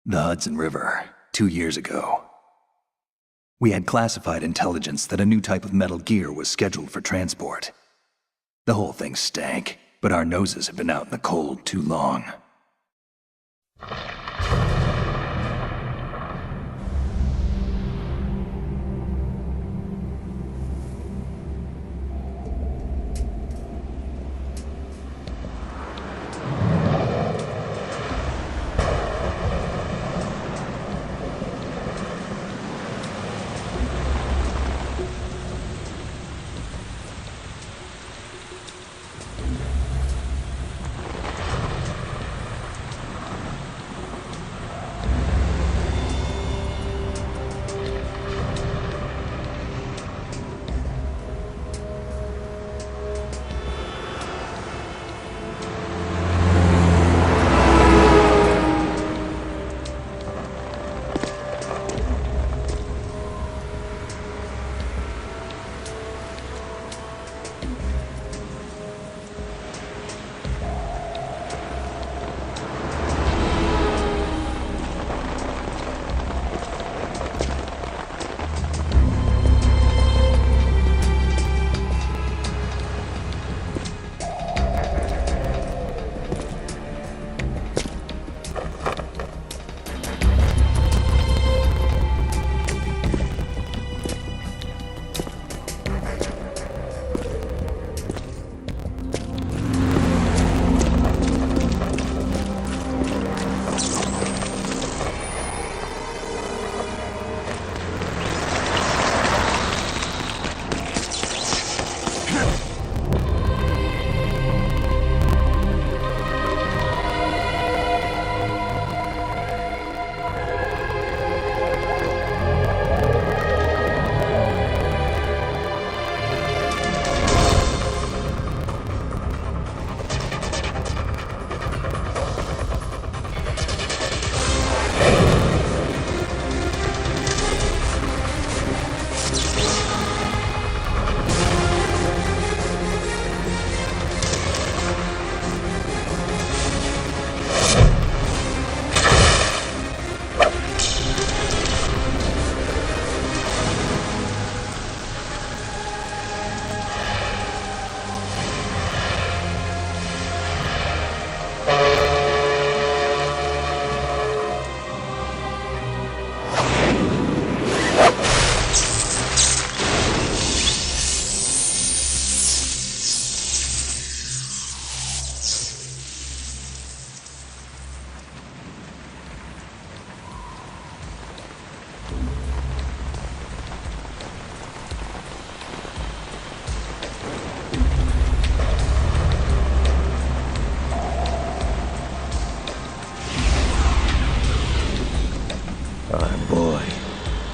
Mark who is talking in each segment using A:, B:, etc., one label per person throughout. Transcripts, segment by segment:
A: The Hudson River, 2 years ago. We had classified intelligence that a new type of metal gear was scheduled for transport. The whole thing stank, but our noses had been out in the cold too long.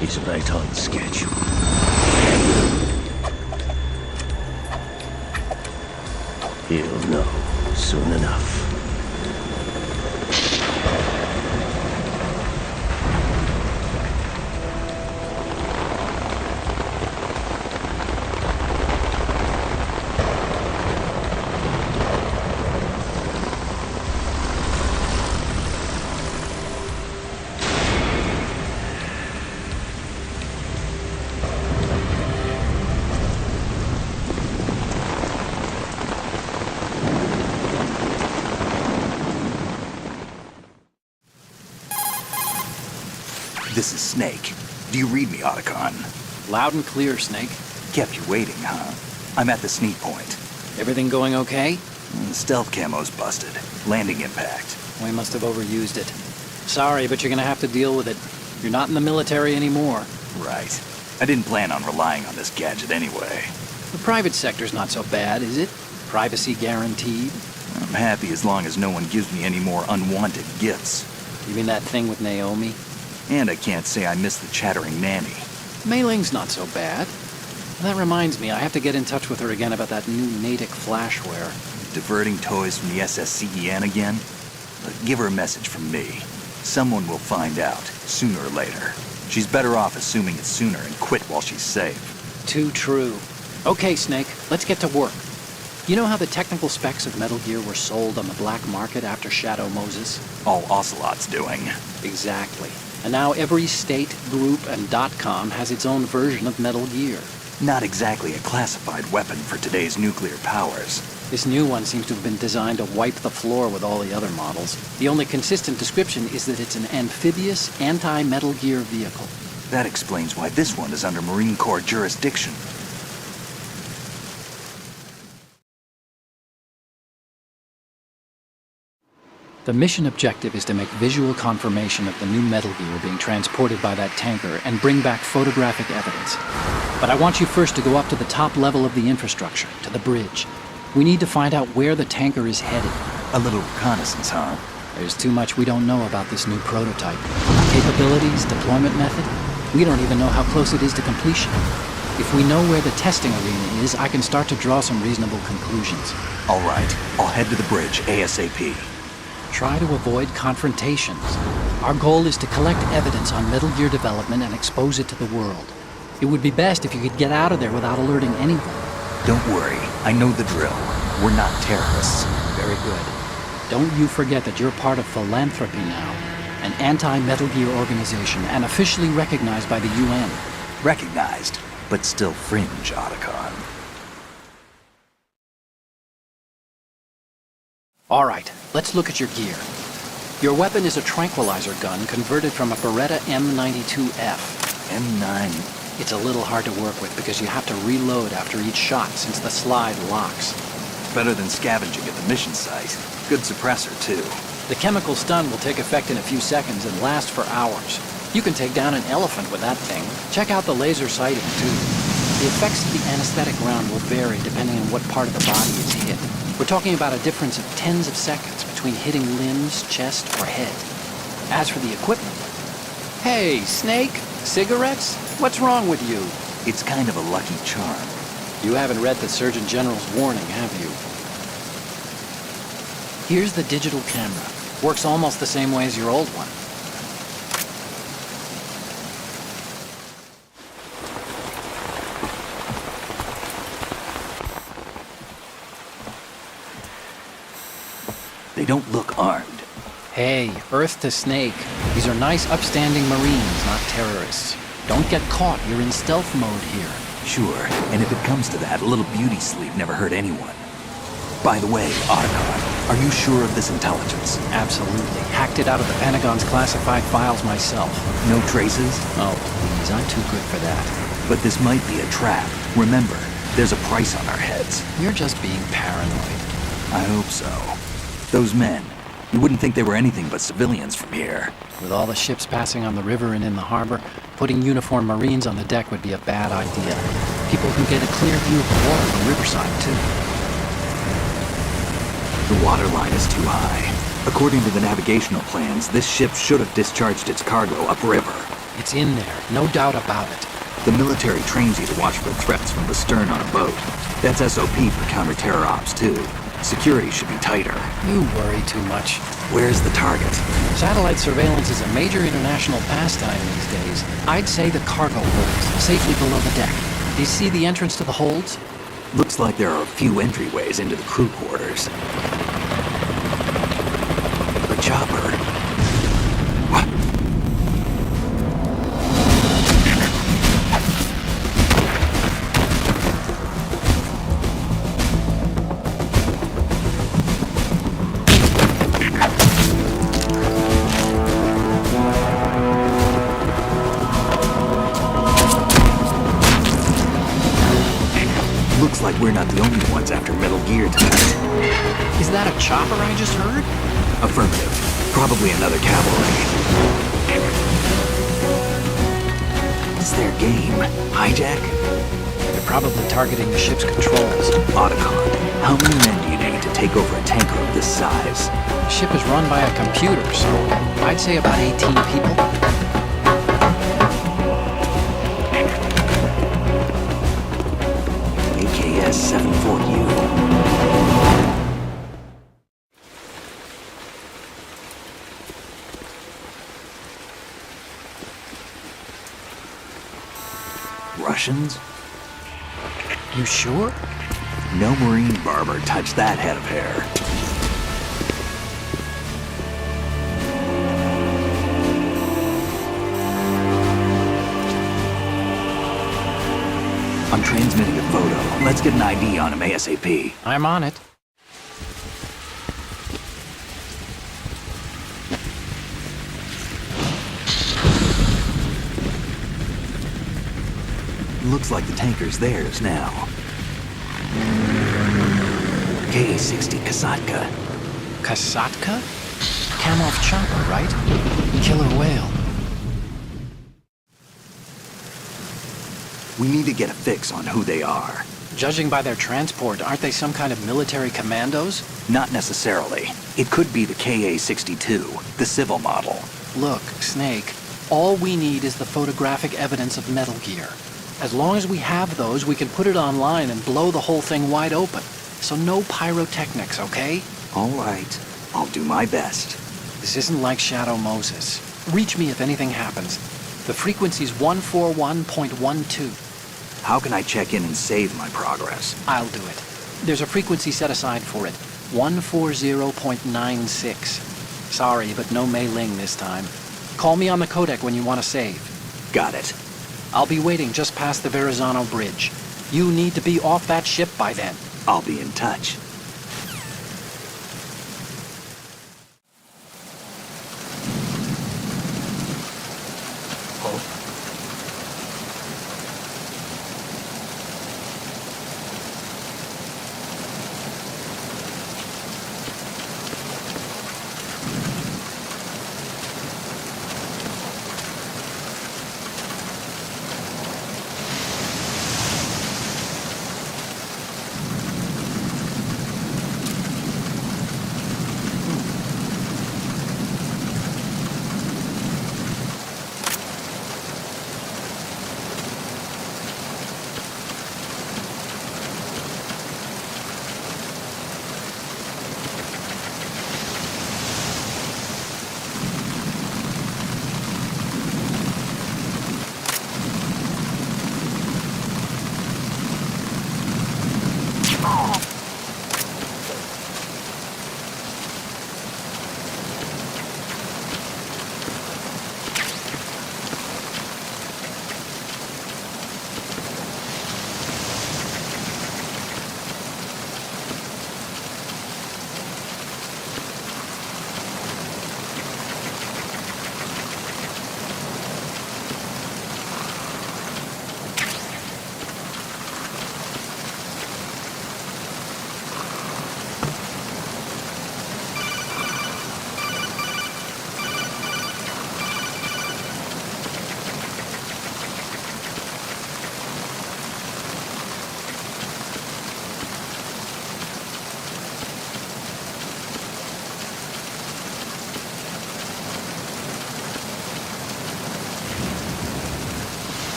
B: He's right on schedule. He'll know soon enough.
A: This is Snake. Do you read me, Otacon?
C: Loud and clear, Snake.
A: Kept you waiting, huh? I'm at the sneak point.
C: Everything going okay?
A: The stealth camo's busted. Landing impact.
C: We must have overused it. Sorry, but you're gonna have to deal with it. You're not in the military anymore.
A: Right. I didn't plan on relying on this gadget anyway.
C: The private sector's not so bad, is it? Privacy guaranteed?
A: I'm happy as long as no one gives me any more unwanted gifts.
C: You mean that thing with Naomi?
A: And I can't say I miss the chattering nanny.
C: Mei Ling's not so bad. That reminds me, I have to get in touch with her again about that new Natick flashware.
A: Diverting toys from the SSCEN again? Give her a message from me. Someone will find out, sooner or later. She's better off assuming it sooner and quit while she's safe.
C: Too true. Okay, Snake, let's get to work. You know how the technical specs of Metal Gear were sold on the black market after Shadow Moses?
A: All Ocelot's doing.
C: Exactly. And now every state, group, and .com has its own version of Metal Gear.
A: Not exactly a classified weapon for today's nuclear powers.
C: This new one seems to have been designed to wipe the floor with all the other models. The only consistent description is that it's an amphibious, anti-Metal Gear vehicle.
A: That explains why this one is under Marine Corps jurisdiction.
C: The mission objective is to make visual confirmation of the new Metal Gear being transported by that tanker and bring back photographic evidence. But I want you first to go up to the top level of the infrastructure, to the bridge. We need to find out where the tanker is headed.
A: A little reconnaissance, huh?
C: There's too much we don't know about this new prototype. Capabilities, deployment method. We don't even know how close it is to completion. If we know where the testing arena is, I can start to draw some reasonable conclusions.
A: All right, I'll head to the bridge ASAP.
C: Try to avoid confrontations. Our goal is to collect evidence on Metal Gear development and expose it to the world. It would be best if you could get out of there without alerting anyone.
A: Don't worry, I know the drill. We're not terrorists.
C: Very good. Don't you forget that you're part of Philanthropy now, an anti-Metal Gear organization and officially recognized by the UN.
A: Recognized, but still fringe, Otacon.
C: All right, let's look at your gear. Your weapon is a tranquilizer gun converted from a Beretta M92F.
A: M9.
C: It's a little hard to work with because you have to reload after each shot since the slide locks.
A: Better than scavenging at the mission site. Good suppressor, too.
C: The chemical stun will take effect in a few seconds and last for hours. You can take down an elephant with that thing. Check out the laser sighting, too. The effects of the anesthetic round will vary depending on what part of the body is hit. We're talking about a difference of tens of seconds between hitting limbs, chest, or head. As for the equipment... Hey, Snake! Cigarettes? What's wrong with you?
A: It's kind of a lucky charm.
C: You haven't read the Surgeon General's warning, have you? Here's the digital camera. Works almost the same way as your old one.
A: They don't look armed.
C: Hey, Earth to Snake. These are nice, upstanding Marines, not terrorists. Don't get caught. You're in stealth mode here.
A: Sure, and if it comes to that, a little beauty sleep never hurt anyone. By the way, Otacon, are you sure of this intelligence?
C: Absolutely. Hacked it out of the Pentagon's classified files myself.
A: No traces?
C: Oh, please, I'm too good for that.
A: But this might be a trap. Remember, there's a price on our heads.
C: You're just being paranoid.
A: I hope so. Those men, you wouldn't think they were anything but civilians from here.
C: With all the ships passing on the river and in the harbor, putting uniformed Marines on the deck would be a bad idea. People can get a clear view of the water from riverside, too.
A: The water line is too high. According to the navigational plans, this ship should have discharged its cargo upriver.
C: It's in there, no doubt about it.
A: The military trains you to watch for threats from the stern on a boat. That's SOP for counter-terror ops, too. Security should be tighter.
C: You worry too much.
A: Where's the target?
C: Satellite surveillance is a major international pastime these days. I'd say the cargo holds, safely below the deck. Do you see the entrance to the holds?
A: Looks like there are a few entryways into the crew quarters. The chopper. What? Looks like we're not the only ones after Metal Gear tonight.
C: Is that a chopper I just heard?
A: Affirmative. Probably another cavalry. What's their game? Hijack?
C: They're probably targeting the ship's controls.
A: Otacon, how many men do you need to take over a tanker of this size?
C: The ship is run by a computer, so I'd say about 18 people.
A: AKS 74U. Russians?
C: You sure?
A: No marine barber touched that head of hair. I'm transmitting a photo. Let's get an ID on him ASAP.
C: I'm on it.
A: Looks like the tanker's theirs now. KA-60 Kasatka.
C: Kasatka? Kamov chopper, right? Killer whale.
A: We need to get a fix on who they are.
C: Judging by their transport, aren't they some kind of military commandos?
A: Not necessarily. It could be the KA-62, the civil model.
C: Look, Snake, all we need is the photographic evidence of Metal Gear. As long as we have those, we can put it online and blow the whole thing wide open. So no pyrotechnics, okay?
A: All right. I'll do my best.
C: This isn't like Shadow Moses. Reach me if anything happens. The frequency's 141.12.
A: How can I check in and save my progress?
C: I'll do it. There's a frequency set aside for it. 140.96. Sorry, but no Mei Ling this time. Call me on the codec when you want to save.
A: Got it.
C: I'll be waiting just past the Verrazano Bridge. You need to be off that ship by then.
A: I'll be in touch.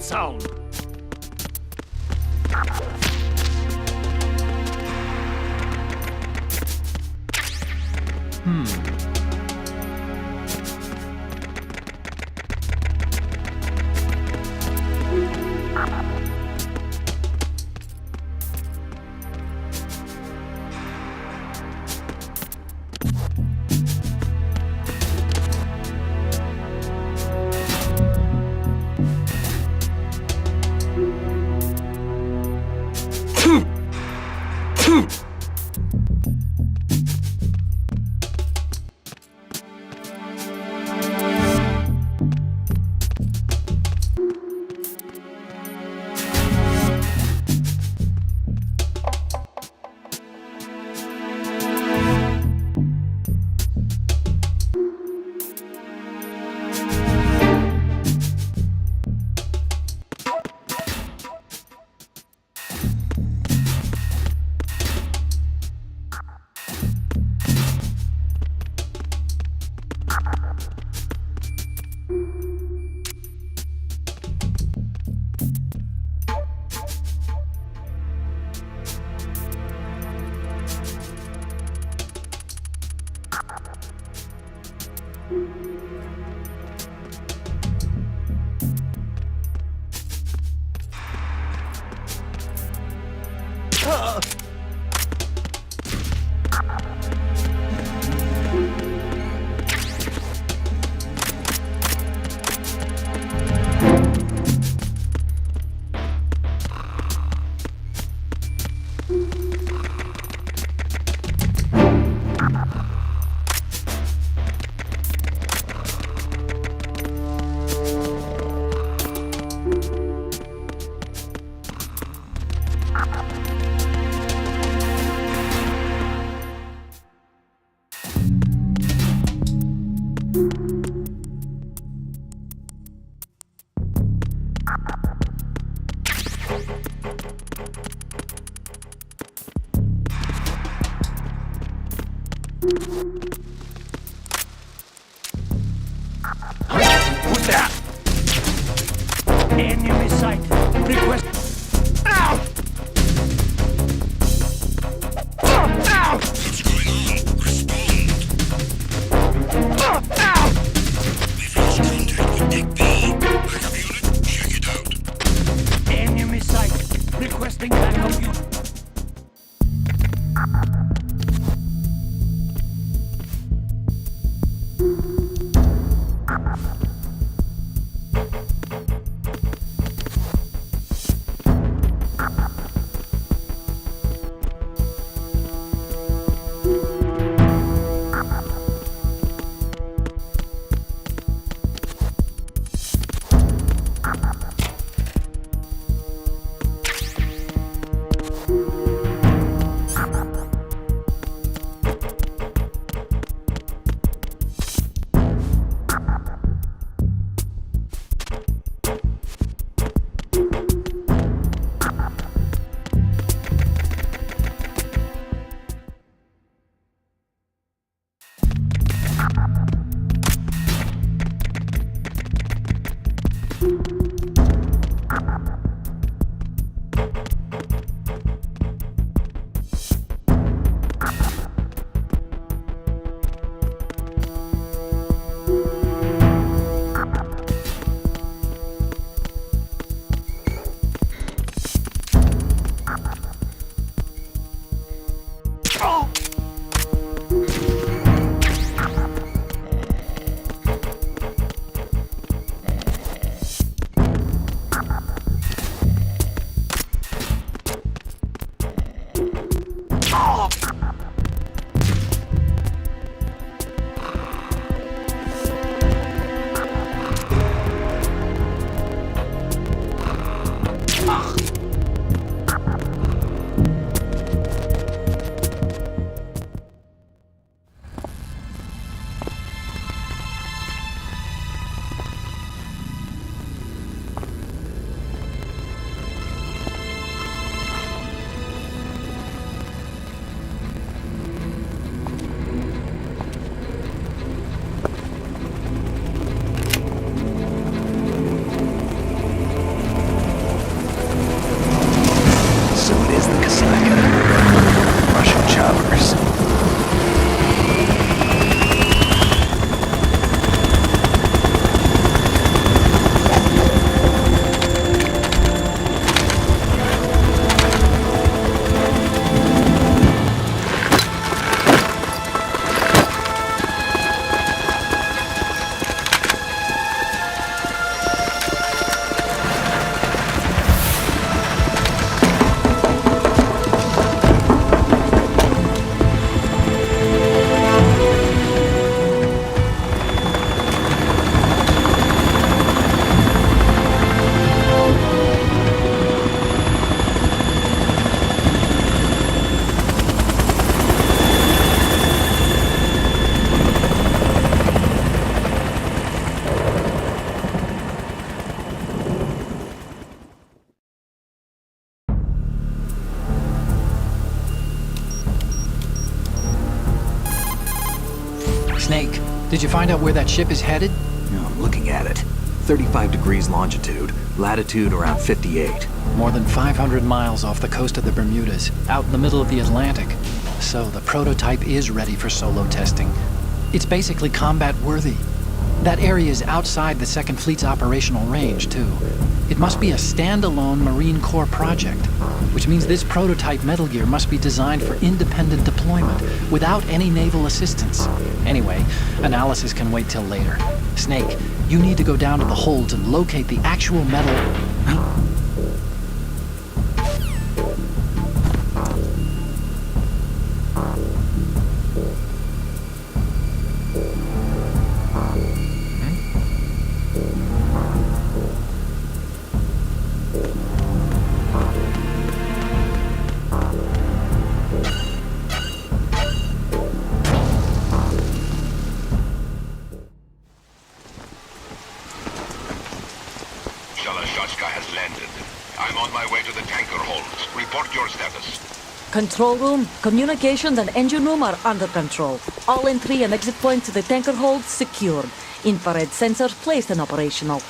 D: that sound? Who's that? Enemy sight. Request. Ow! Ow!
E: What's going on? Respond.
D: Ow!
E: We've lost contact with Deck B. Backup unit, check it out.
D: Enemy sight. Requesting backup unit.
C: Did you find out where that ship is headed?
F: No, I'm looking at it. 35 degrees longitude, latitude around 58.
C: More than 500 miles off the coast of the Bermudas, out in the middle of the Atlantic. So the prototype is ready for solo testing. It's basically combat worthy. That area is outside the Second Fleet's operational range, too. It must be a standalone Marine Corps project, which means this prototype Metal Gear must be designed for independent deployment, without any naval assistance. Anyway, analysis can wait till later. Snake, you need to go down to the holds and locate the actual metal...
E: Shalaszashka has landed. I'm on my way to the tanker holds. Report your status.
G: Control room, communications and engine room are under control. All entry and exit points to the tanker hold secured. Infrared sensors placed and operational.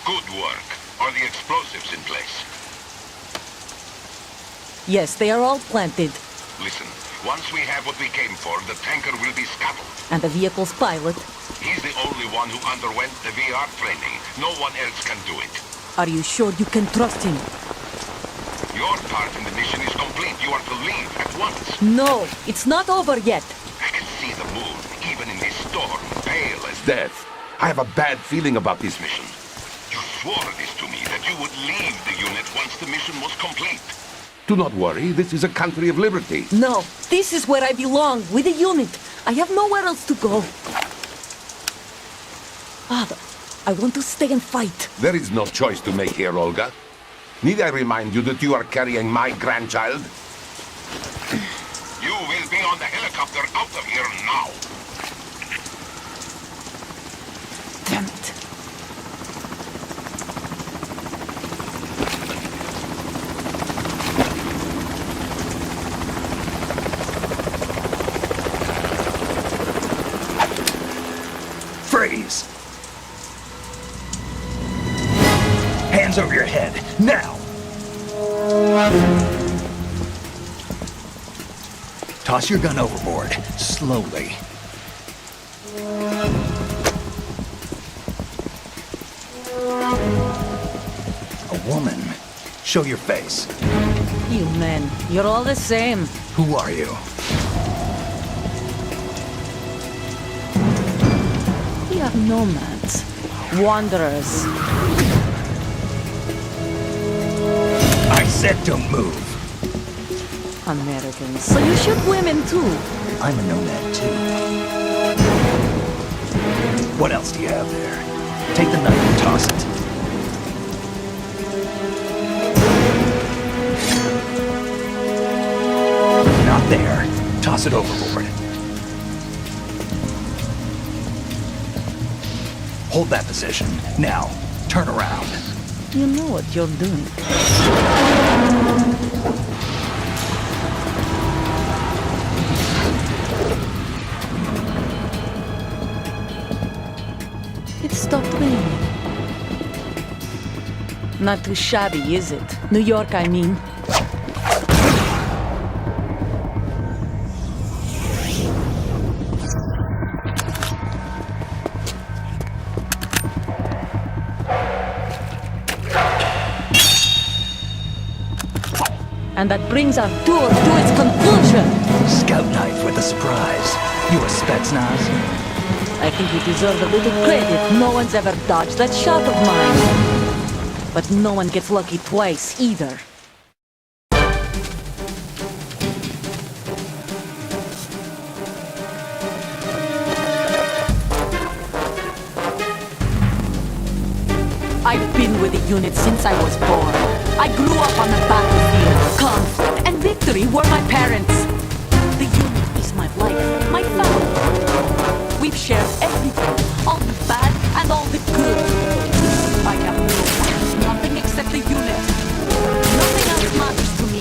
E: Good work. Are the explosives in place?
G: Yes, they are all planted.
E: Listen, once we have what we came for, the tanker will be scuttled.
G: And the vehicle's pilot.
E: He's the only one who underwent the VR training. No one else can do it.
G: Are you sure you can trust him?
E: Your part in the mission is complete. You are to leave at once.
G: No, it's not over yet.
E: I can see the moon, even in this storm, pale as death. I have a bad feeling about this mission. You swore this to me, that you would leave the unit once the mission was complete. Do not worry, this is a country of liberty.
G: No, this is where I belong, with the unit. I have nowhere else to go. Father, I want to stay and fight.
E: There is no choice to make here, Olga. Need I remind you that you are carrying my grandchild? You will be on the helicopter out of here now.
G: Damn it.
F: Freeze! Hands over your head, now! Toss your gun overboard, slowly. A woman. Show your face.
G: You men, you're all the same.
F: Who are you?
G: We are nomads, wanderers.
F: I said don't move.
G: Americans. So you shoot women too.
F: I'm a nomad too. What else do you have there? Take the knife and toss it. Not there. Toss it overboard. Hold that position. Now, turn around.
G: You know what you're doing. It stopped raining. Not too shabby, is it? New York, I mean. And that brings our tour to its conclusion.
F: Scout knife with a surprise. You a Spetsnaz?
G: I think you deserve a little credit. No one's ever dodged that shot of mine. But no one gets lucky twice, either. I've been with the unit since I was born. I grew up on the battlefield. Conflict and victory were my parents. The unit is my life, my family. We've shared everything, all the bad and all the good. I have no one, nothing except the unit. Nothing else matters to me.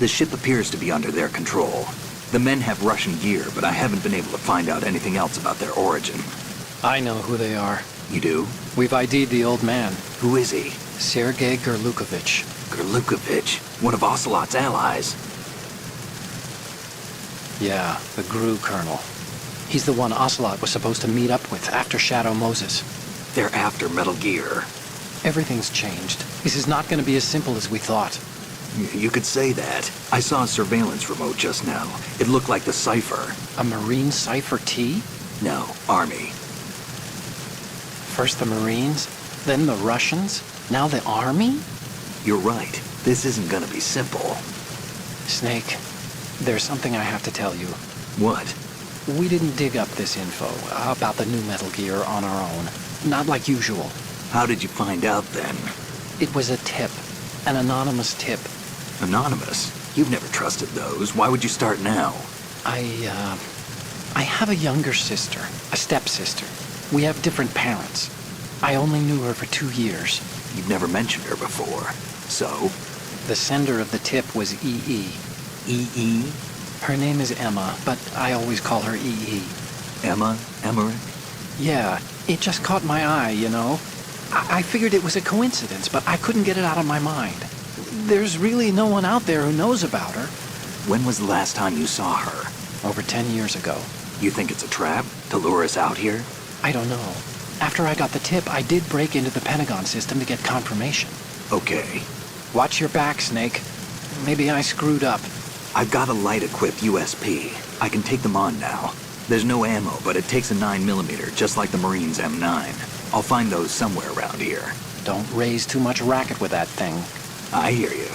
F: The ship appears to be under their control. The men have Russian gear, but I haven't been able to find out anything else about their origin.
C: I know who they are.
F: You do?
C: We've ID'd the old man,
F: Who is he?
C: Sergei Gerlukovich.
F: Gerlukovich, one of Ocelot's allies.
C: Yeah, the GRU colonel. He's the one Ocelot was supposed to meet up with after Shadow Moses.
F: They're after Metal Gear.
C: Everything's changed. This is not going to be as simple as we thought.
F: You could say that. I saw a surveillance remote just now. It looked like the Cypher.
C: A Marine Cypher T?
F: No, Army.
C: First the Marines, then the Russians, now the Army?
F: You're right. This isn't gonna be simple.
C: Snake, there's something I have to tell you.
F: What?
C: We didn't dig up this info about the new Metal Gear on our own. Not like usual.
F: How did you find out then?
C: It was a tip. An anonymous tip.
F: Anonymous? You've never trusted those. Why would you start now?
C: I have a younger sister, a stepsister. We have different parents. I only knew her for 2 years.
F: You've never mentioned her before. So?
C: The sender of the tip was EE.
F: E.E.?
C: Her name is Emma, but I always call her EE.
F: Emma? Emmerich?
C: Yeah, it just caught my eye, you know? I figured it was a coincidence, but I couldn't get it out of my mind. There's really no one out there who knows about her.
F: When was the last time you saw her?
C: Over 10 years ago.
F: You think it's a trap? To lure us out here?
C: I don't know. After I got the tip, I did break into the Pentagon system to get confirmation.
F: Okay.
C: Watch your back, Snake. Maybe I screwed up.
F: I've got a light-equipped USP. I can take them on now. There's no ammo, but it takes a 9mm, just like the Marines' M9. I'll find those somewhere around here.
C: Don't raise too much racket with that thing.
F: I hear you.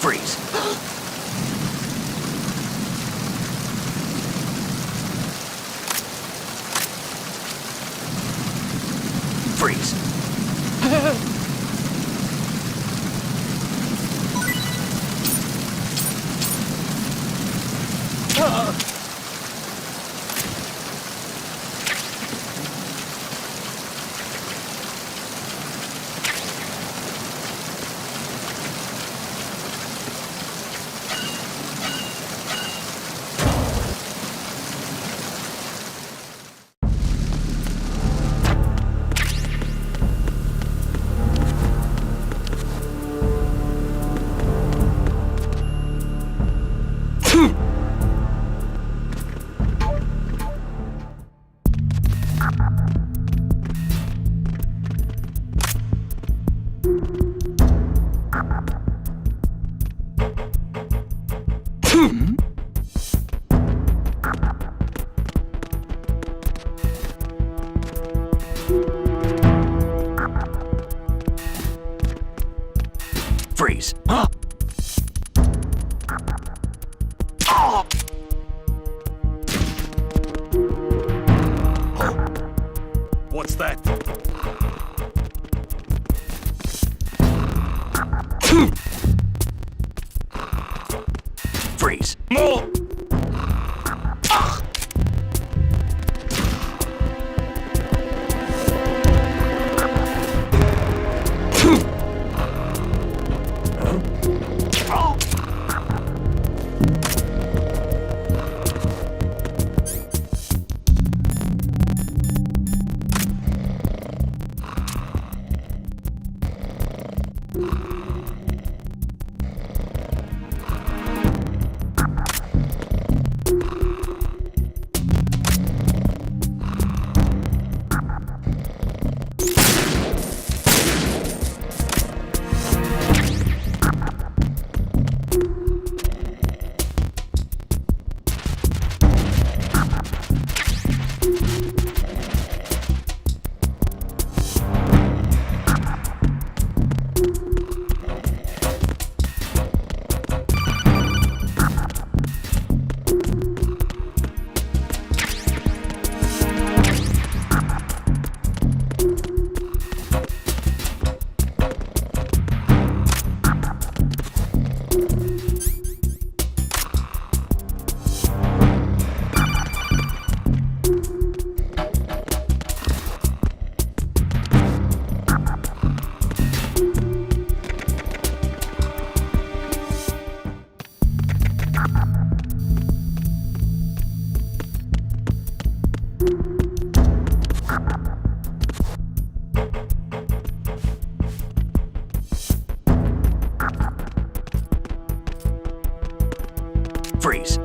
F: Freeze. Freeze. Freeze. Huh? Oh!
D: What's that?
F: Freeze.
D: More! Oh!
F: Freeze.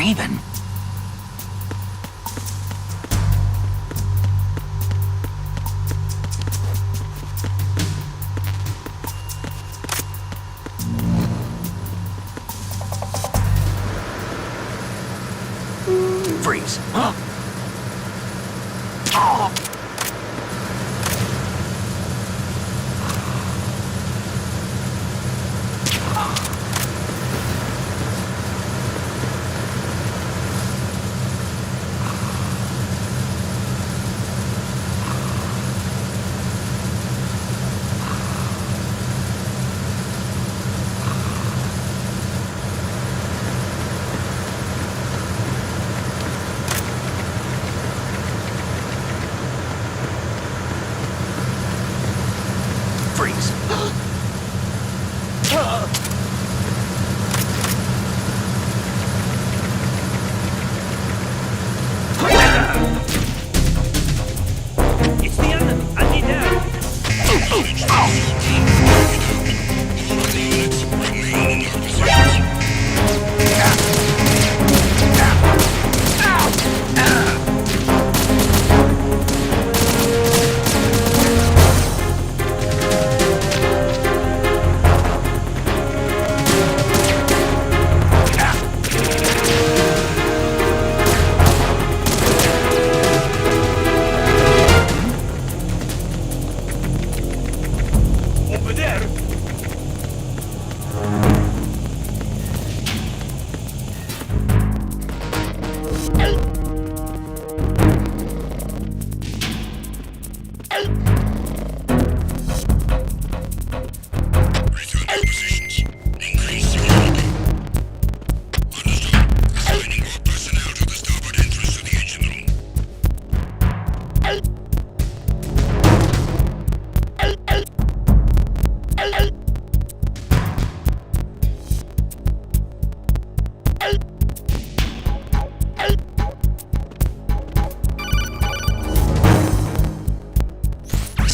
F: Raven. Freeze. Huh? Oh.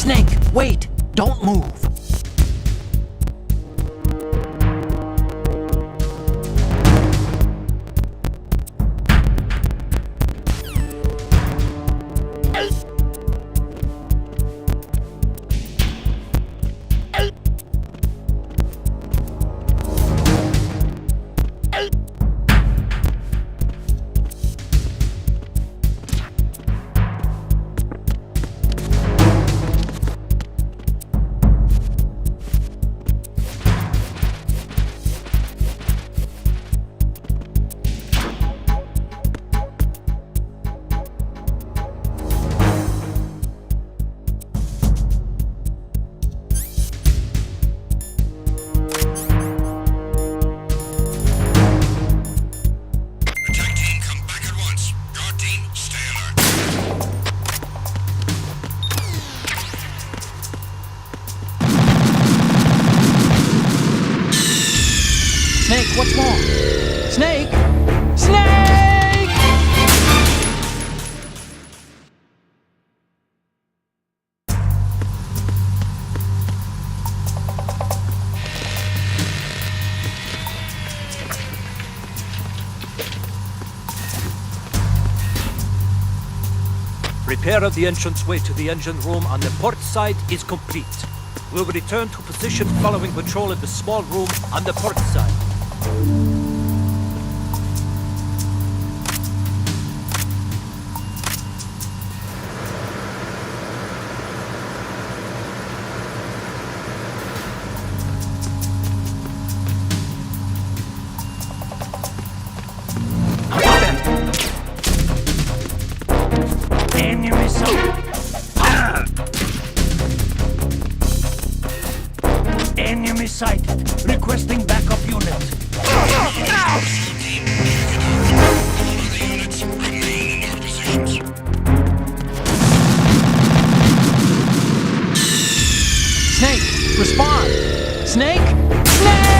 C: Snake, wait! Don't move! Snake, what's wrong? Snake! Snake!
H: Repair of the entranceway to the engine room on the port side is complete. We'll return to position following patrol of the small room on the port side.
B: Enemy sighted. Enemy sighted. Requesting backup unit.
C: Snake, respond! Snake! Snake!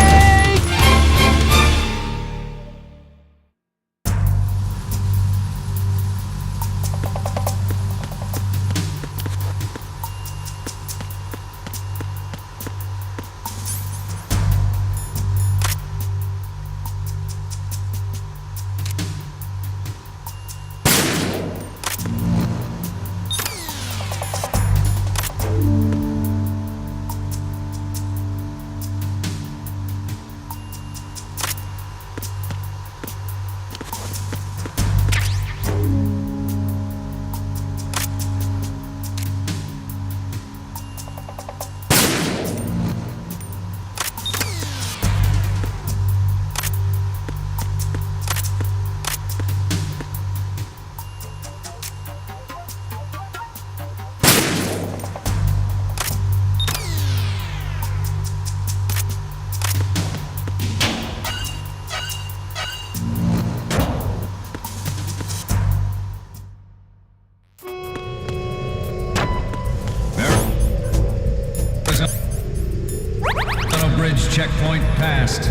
I: Bridge checkpoint passed.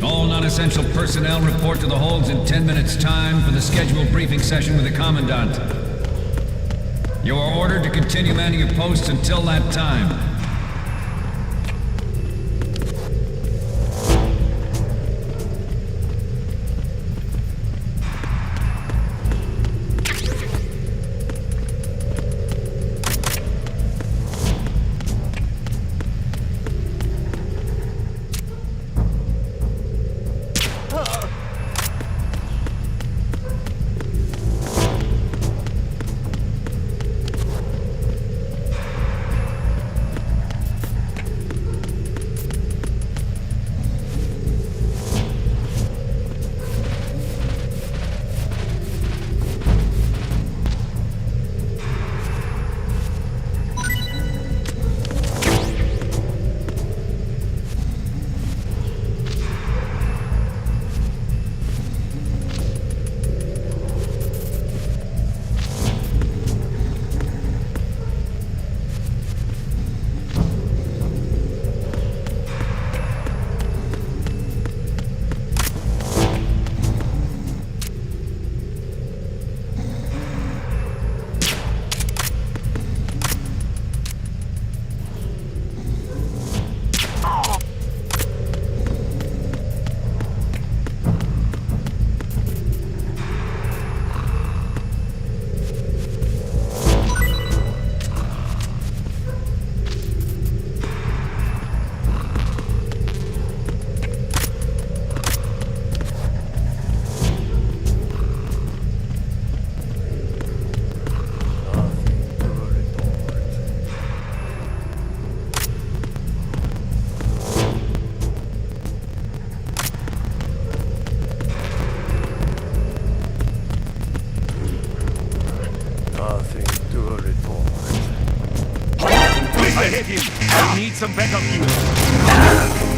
I: All non-essential personnel report to the holds in 10 minutes' time for the scheduled briefing session with the Commandant. You are ordered to continue manning your posts until that time.
D: Get him! I need some backup units.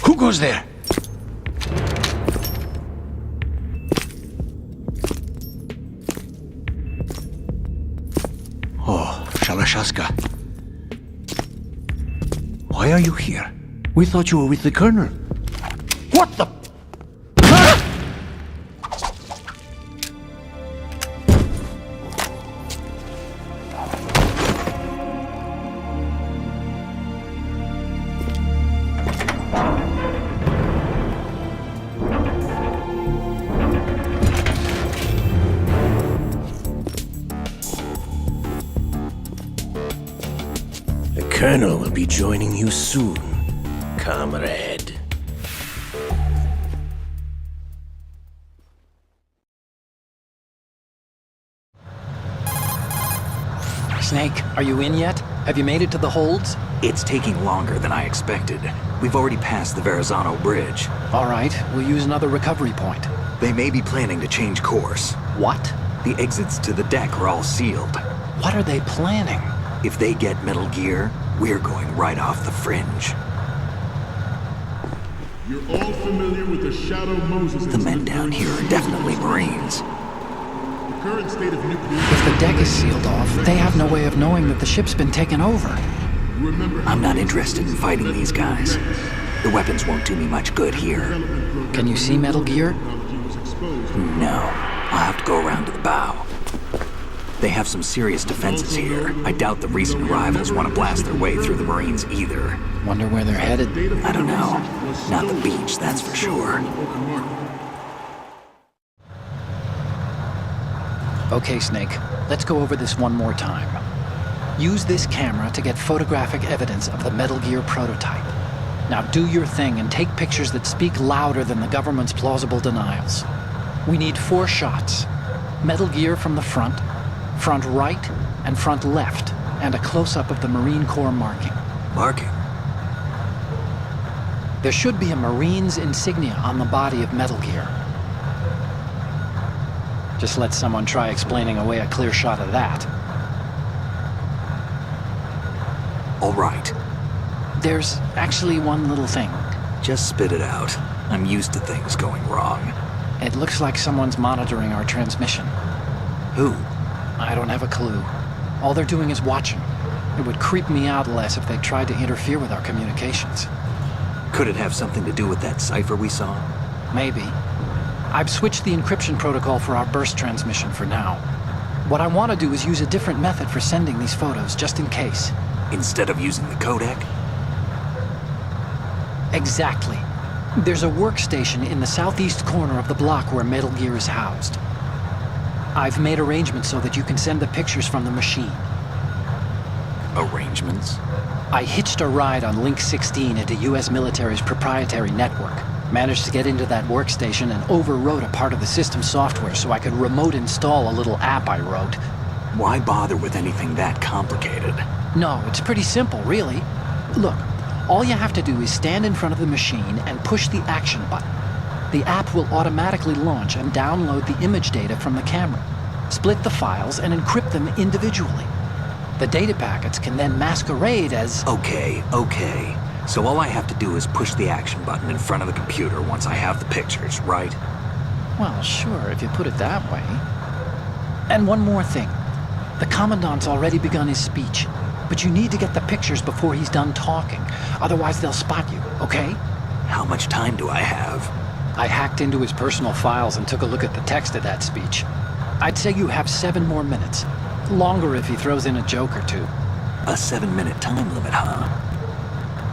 B: Who goes there? Oh, Shalashaska. Why are you here? We thought you were with the Colonel. What the...
J: The Colonel will be joining you soon, comrade.
C: Snake, are you in yet? Have you made it to the holds?
F: It's taking longer than I expected. We've already passed the Verrazano Bridge.
C: All right, we'll use another recovery point.
F: They may be planning to change course.
C: What?
F: The exits to the deck are all sealed.
C: What are they planning?
F: If they get Metal Gear, we're going right off the fringe.
K: You're all familiar with the Shadow Moses
F: The men down here are definitely Marines.
K: The current state of nuclear...
C: If the deck is sealed off, they have no way of knowing that the ship's been taken over.
F: I'm not interested in fighting these guys. The weapons won't do me much good here.
C: Can you see Metal Gear?
F: No. I'll have to go around to the bow. They have some serious defenses here. I doubt the recent arrivals want to blast their way through the Marines either.
C: Wonder where they're headed.
F: I don't know. Not the beach, that's for sure.
C: Okay, Snake. Let's go over this one more time. Use this camera to get photographic evidence of the Metal Gear prototype. Now do your thing and take pictures that speak louder than the government's plausible denials. We need 4 shots. Metal Gear from the front right, and front left, and a close-up of the Marine Corps marking.
F: Marking?
C: There should be a Marine's insignia on the body of Metal Gear. Just let someone try explaining away a clear shot of that.
F: All right.
C: There's actually one little thing.
F: Just spit it out. I'm used to things going wrong.
C: It looks like someone's monitoring our transmission.
F: Who?
C: I don't have a clue. All they're doing is watching. It would creep me out less if they tried to interfere with our communications.
F: Could it have something to do with that cipher we saw?
C: Maybe. I've switched the encryption protocol for our burst transmission for now. What I want to do is use a different method for sending these photos, just in case.
F: Instead of using the codec?
C: Exactly. There's a workstation in the southeast corner of the block where Metal Gear is housed. I've made arrangements so that you can send the pictures from the machine.
F: Arrangements?
C: I hitched a ride on Link 16 into U.S. military's proprietary network. Managed to get into that workstation and overwrote a part of the system software so I could remote install a little app I wrote.
F: Why bother with anything that complicated?
C: No, it's pretty simple, really. Look, all you have to do is stand in front of the machine and push the action button. The app will automatically launch and download the image data from the camera, split the files, and encrypt them individually. The data packets can then masquerade as...
F: Okay. So all I have to do is push the action button in front of the computer once I have the pictures, right?
C: Well, sure, if you put it that way. And one more thing. The Commandant's already begun his speech, but you need to get the pictures before he's done talking. Otherwise, they'll spot you, okay?
F: How much time do I have?
C: I hacked into his personal files and took a look at the text of that speech. I'd say you have 7 more minutes. Longer if he throws in a joke or two.
F: A 7-minute time limit, huh?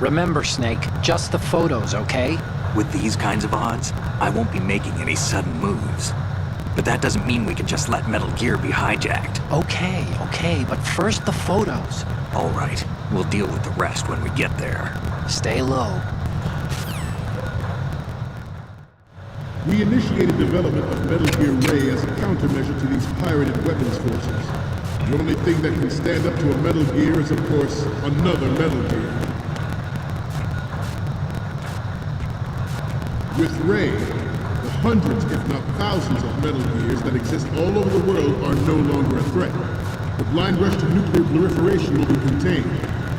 C: Remember, Snake, just the photos, okay?
F: With these kinds of odds, I won't be making any sudden moves. But that doesn't mean we can just let Metal Gear be hijacked.
C: Okay, but first the photos.
F: All right, we'll deal with the rest when we get there.
C: Stay low.
K: We initiated development of Metal Gear Ray as a countermeasure to these pirated weapons forces. The only thing that can stand up to a Metal Gear is, of course, another Metal Gear. With Ray, the hundreds, if not thousands, of Metal Gears that exist all over the world are no longer a threat. The blind rush to nuclear proliferation will be contained,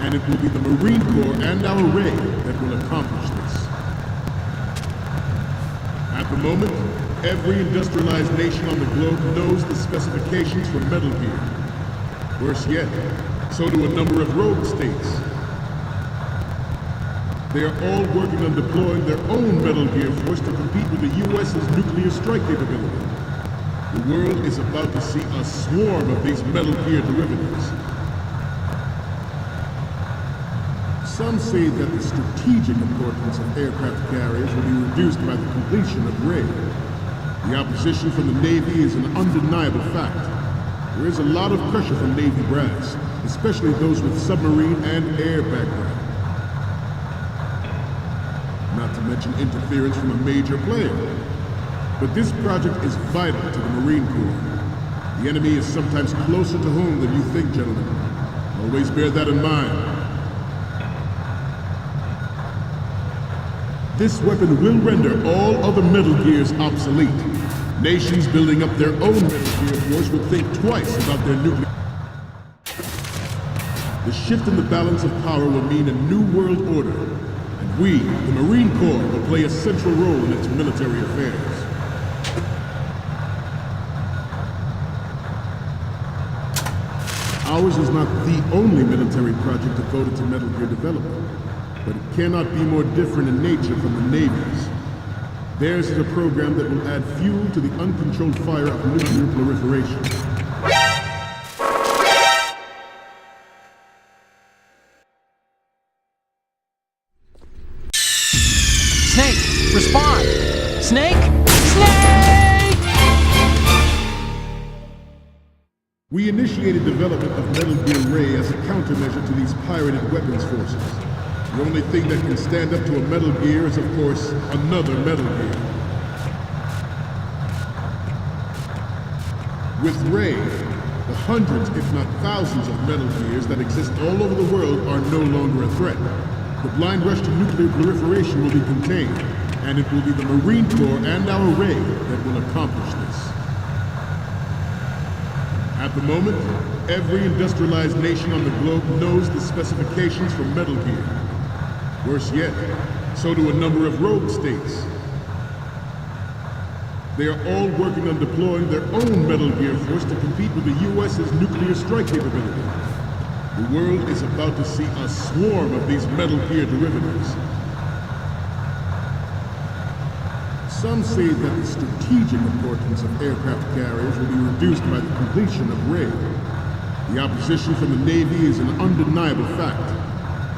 K: and it will be the Marine Corps and our Ray that will accomplish this. At the moment, every industrialized nation on the globe knows the specifications for Metal Gear. Worse yet, so do a number of rogue states. They are all working on deploying their own Metal Gear force to compete with the U.S.'s nuclear strike capability. The world is about to see a swarm of these Metal Gear derivatives. Some say that the strategic importance of aircraft carriers will be reduced by the completion of Ray. The opposition from the Navy is an undeniable fact. There is a lot of pressure from Navy brass, especially those with submarine and air background. Not to mention interference from a major player. But this project is vital to the Marine Corps. The enemy is sometimes closer to home than you think, gentlemen. Always bear that in mind. This weapon will render all other Metal Gears obsolete. Nations building up their own Metal Gear force will think twice about their nuclear... The shift in the balance of power will mean a new world order. And we, the Marine Corps, will play a central role in its military affairs. Ours is not the only military project devoted to Metal Gear development, but it cannot be more different in nature from the Navy's. Theirs is a program that will add fuel to the uncontrolled fire of nuclear proliferation.
C: Snake, respond! Snake? Snake!
K: We initiated development of Metal Gear Ray as a countermeasure to these pirated weapons forces. The only thing that can stand up to a Metal Gear is, of course, another Metal Gear. With Ray, the hundreds, if not thousands of Metal Gears that exist all over the world are no longer a threat. The blind rush to nuclear proliferation will be contained, and it will be the Marine Corps and our Ray that will accomplish this. At the moment, every industrialized nation on the globe knows the specifications for Metal Gear. Worse yet, so do a number of rogue states. They are all working on deploying their own Metal Gear force to compete with the U.S.'s nuclear strike capability. The world is about to see a swarm of these Metal Gear derivatives. Some say that the strategic importance of aircraft carriers will be reduced by the completion of Ray. The opposition from the Navy is an undeniable fact.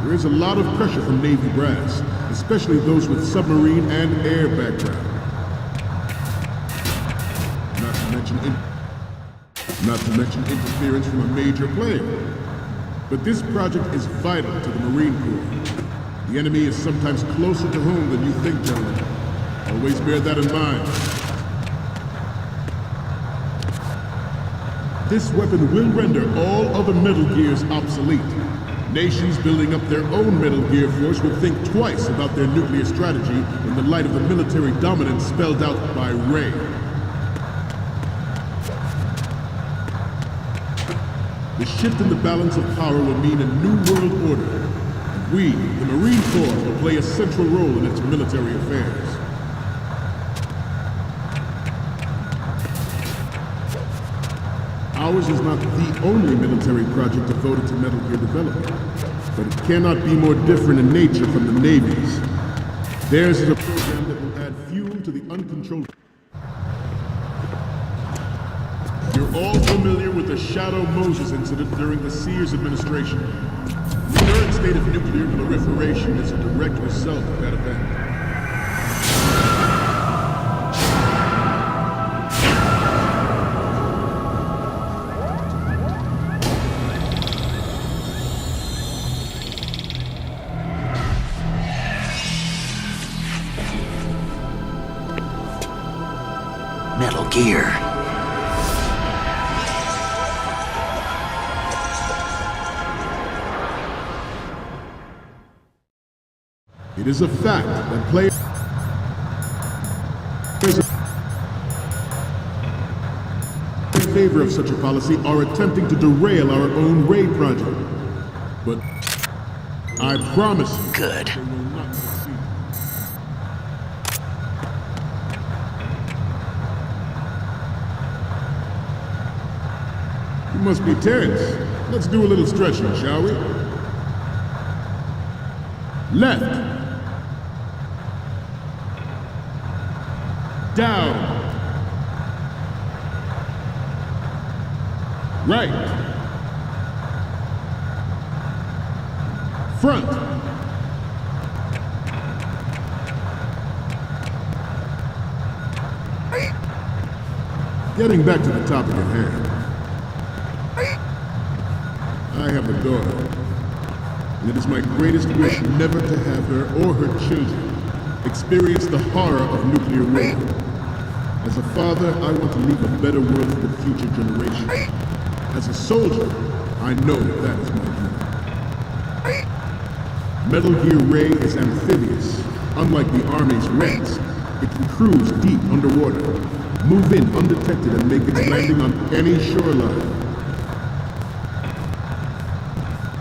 K: There is a lot of pressure from Navy brass, especially those with submarine and air background. Not to mention interference from a major player. But this project is vital to the Marine Corps. The enemy is sometimes closer to home than you think, gentlemen. Always bear that in mind. This weapon will render all other Metal Gears obsolete. Nations building up their own Metal Gear force will think twice about their nuclear strategy in the light of the military dominance spelled out by Ray. The shift in the balance of power will mean a new world order. And we, the Marine Corps, will play a central role in its military affairs. Ours is not the only military project devoted to Metal Gear development, but it cannot be more different in nature from the Navy's. Theirs is a program that will add fuel to the uncontrolled... You're all familiar with the Shadow Moses incident during the Sears administration. The current state of nuclear proliferation is a direct result of that event.
F: Metal Gear.
K: It is a fact that players favor of such a policy are attempting to derail our own Ray project. But I promise you,
J: Good.
K: they will not succeed. You must be tense. Let's do a little stretching, shall we? Left. Down. Right. Front. Getting back to the topic at hand. I have a daughter, and it is my greatest wish never to have her or her children experience the horror of nuclear war. As a father, I want to leave a better world for the future generations. As a soldier, I know that is my duty. Metal Gear Ray is amphibious. Unlike the Army's Reds, it can cruise deep underwater, move in undetected, and make its landing on any shoreline.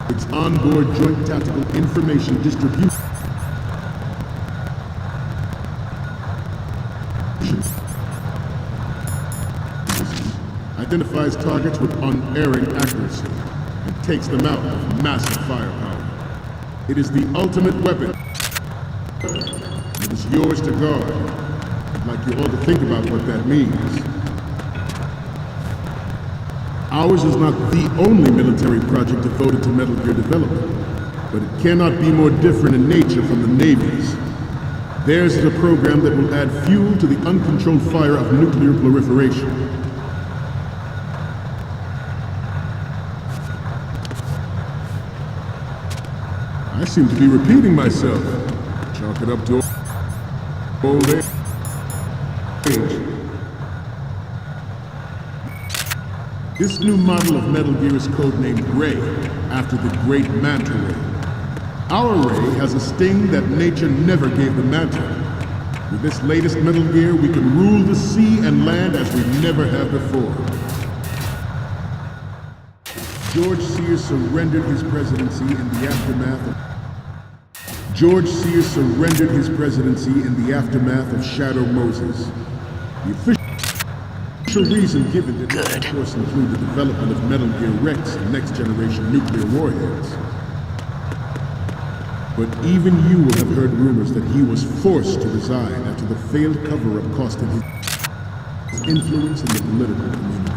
K: Its onboard Joint Tactical Information Distribution identifies targets with unerring accuracy and takes them out with massive firepower. It is the ultimate weapon. It is yours to guard. I'd like you all to think about what that means. Ours is not the only military project devoted to Metal Gear development, but it cannot be more different in nature from the Navy's. Theirs is a program that will add fuel to the uncontrolled fire of nuclear proliferation. I seem to be repeating myself. Chalk it up to old age. This new model of Metal Gear is codenamed Ray, after the great Manta Ray. Our Ray has a sting that nature never gave the Manta. With this latest Metal Gear, we can rule the sea and land as we never have before. George Sears surrendered his presidency in the aftermath of Shadow Moses. The official reason given did not, of course, include the development of Metal Gear Rex and next-generation nuclear warheads. But even you will have heard rumors that he was forced to resign after the failed cover-up cost him his influence in the political community.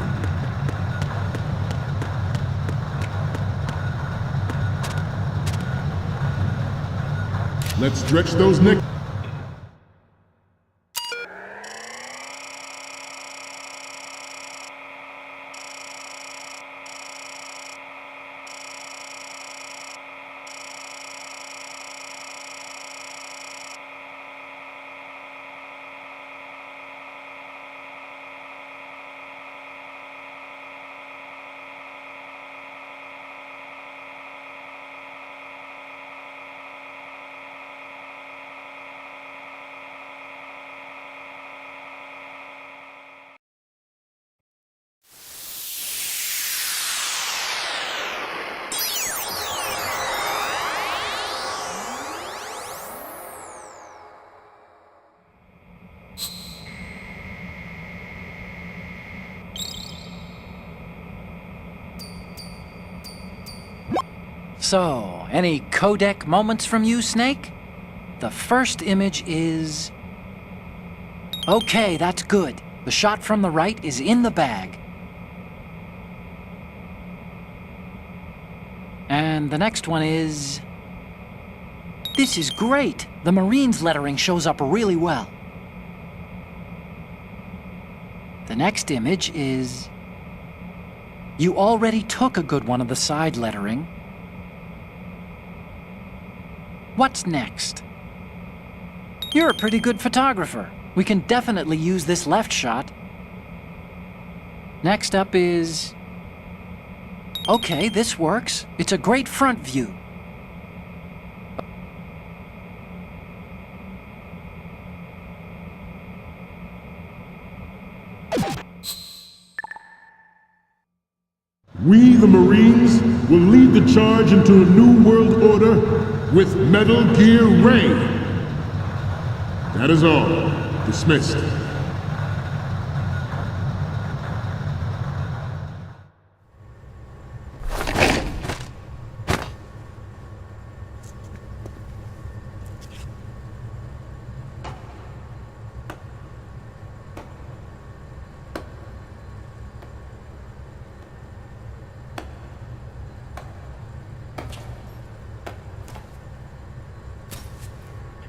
K: Let's stretch those necks.
C: So, any codec moments from you, Snake? The first image is... Okay, that's good. The shot from the right is in the bag. And the next one is... This is great! The Marines lettering shows up really well. The next image is... You already took a good one of the side lettering. What's next? You're a pretty good photographer. We can definitely use this left shot. Next up is... Okay, this works. It's a great front view.
K: We, the Marines, will lead the charge into a new world order with Metal Gear Ray. That is all. Dismissed.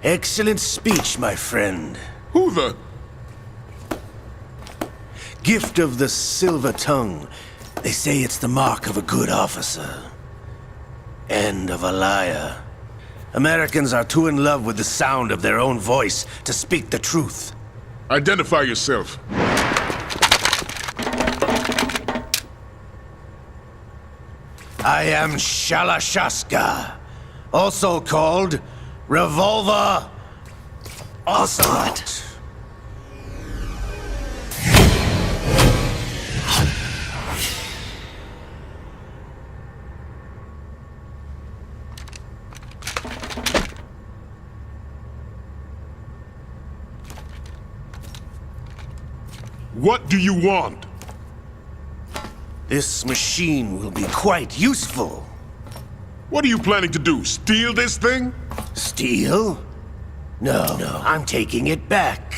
J: Excellent speech, my friend.
K: Who the?
J: Gift of the silver tongue. They say it's the mark of a good officer. And of a liar. Americans are too in love with the sound of their own voice to speak the truth.
K: Identify yourself.
J: I am Shalashaska, also called Revolver Ocelot.
K: What do you want?
J: This machine will be quite useful.
K: What are you planning to do? Steal this thing?
J: Steal? No, I'm taking it back.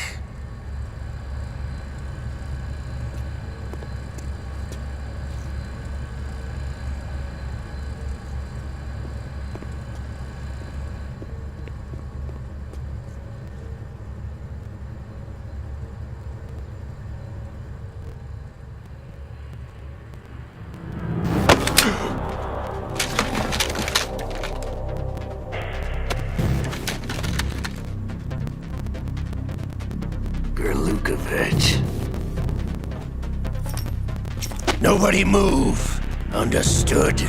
J: Nobody move. Understood?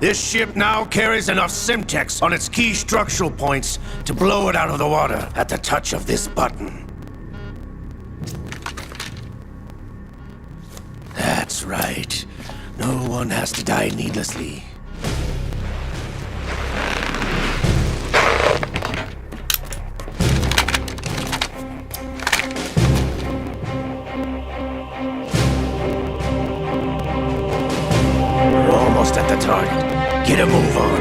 J: This ship now carries enough Simtex on its key structural points to blow it out of the water at the touch of this button. That's right. No one has to die needlessly. We're almost at the target. Get a move on.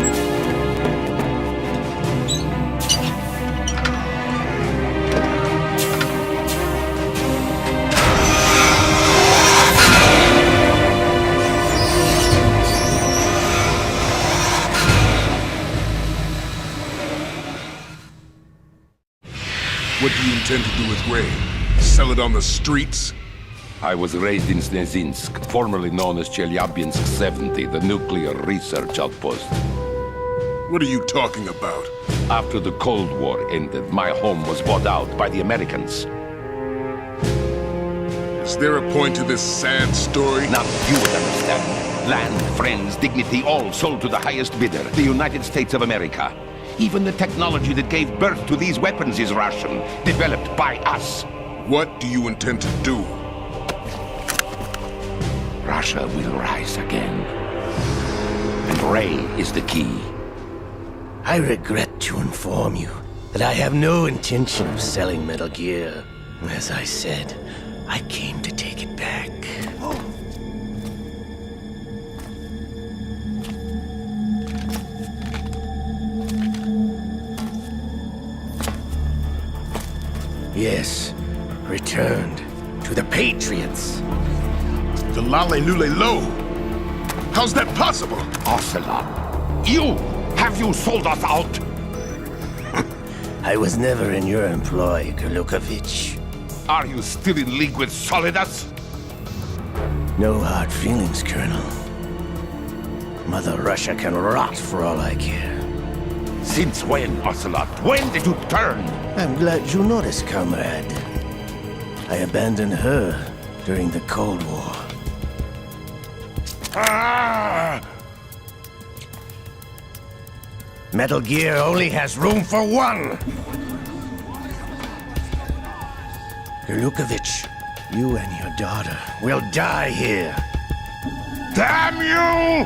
K: What do you intend to do with Ray? Sell it on the streets?
E: I was raised in Snezinsk, formerly known as Chelyabinsk 70, the nuclear research outpost.
K: What are you talking about?
E: After the Cold War ended, my home was bought out by the Americans.
K: Is there a point to this sad story?
E: Now you would understand. Land, friends, dignity, all sold to the highest bidder, the United States of America. Even the technology that gave birth to these weapons is Russian, developed by us.
K: What do you intend to do?
E: Russia will rise again. And Ray is the key.
J: I regret to inform you that I have no intention of selling Metal Gear. As I said, I came to take it back. Yes, returned to the Patriots.
K: The Lale Lule Lo? How's that possible?
E: Ocelot, you! Have you sold us out?
J: I was never in your employ, Geheugen.
E: Are you still in league with Solidus?
J: No hard feelings, Colonel. Mother Russia can rot for all I care.
E: Since when, Ocelot? When did you turn?
J: I'm glad you noticed, comrade. I abandoned her during the Cold War.
E: Ah!
J: Metal Gear only has room for one! Lukovich, you and your daughter will die here.
E: Damn you!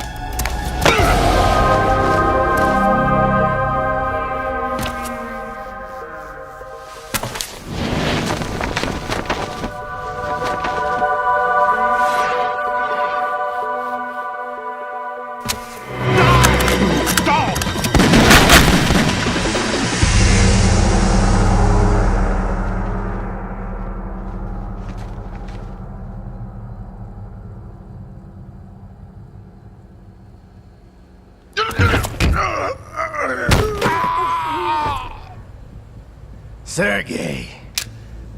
J: Sergei,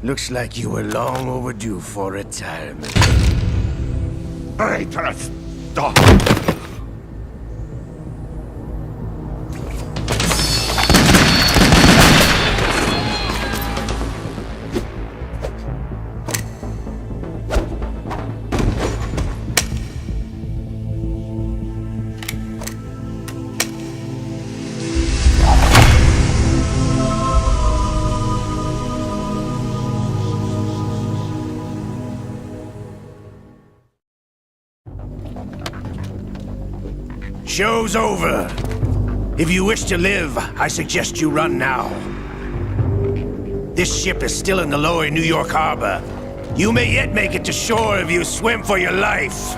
J: looks like you were long overdue for retirement.
E: Traitorous dog!
J: Show's over. If you wish to live, I suggest you run now. This ship is still in the lower New York harbor. You may yet make it to shore if you swim for your life.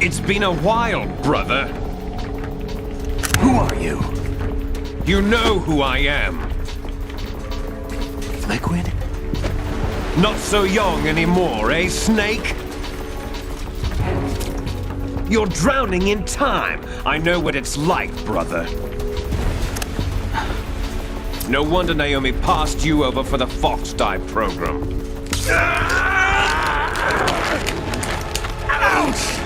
L: It's been a while, brother.
A: Who are you?
L: You know who I am.
A: Liquid?
L: Not so young anymore, eh, Snake? You're drowning in time. I know what it's like, brother. No wonder Naomi passed you over for the Fox Die program.
J: Ouch!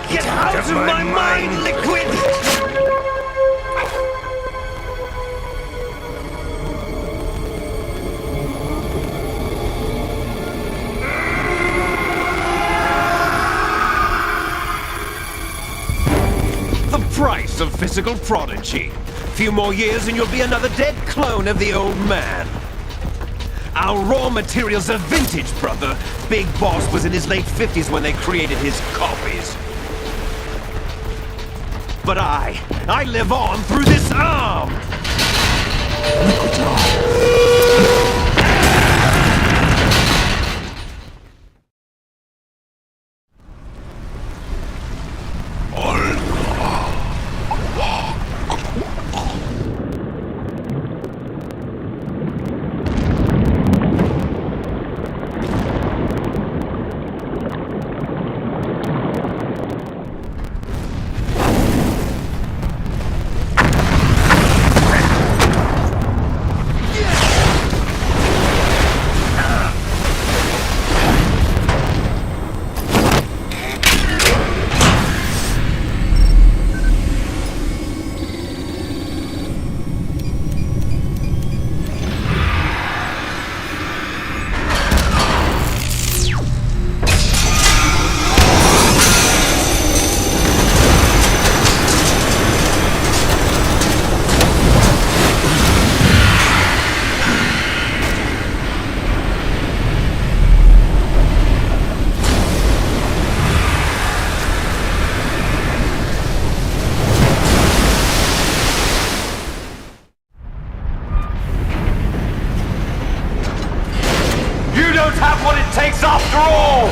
L: Get out of my mind, Liquid! The price of physical prodigy. Few more years and you'll be another dead clone of the old man. Our raw materials are vintage, brother. Big Boss was in his late 50s when they created his copies. But I live on through this arm!
A: Liquid's on.
L: You don't have what it takes after all!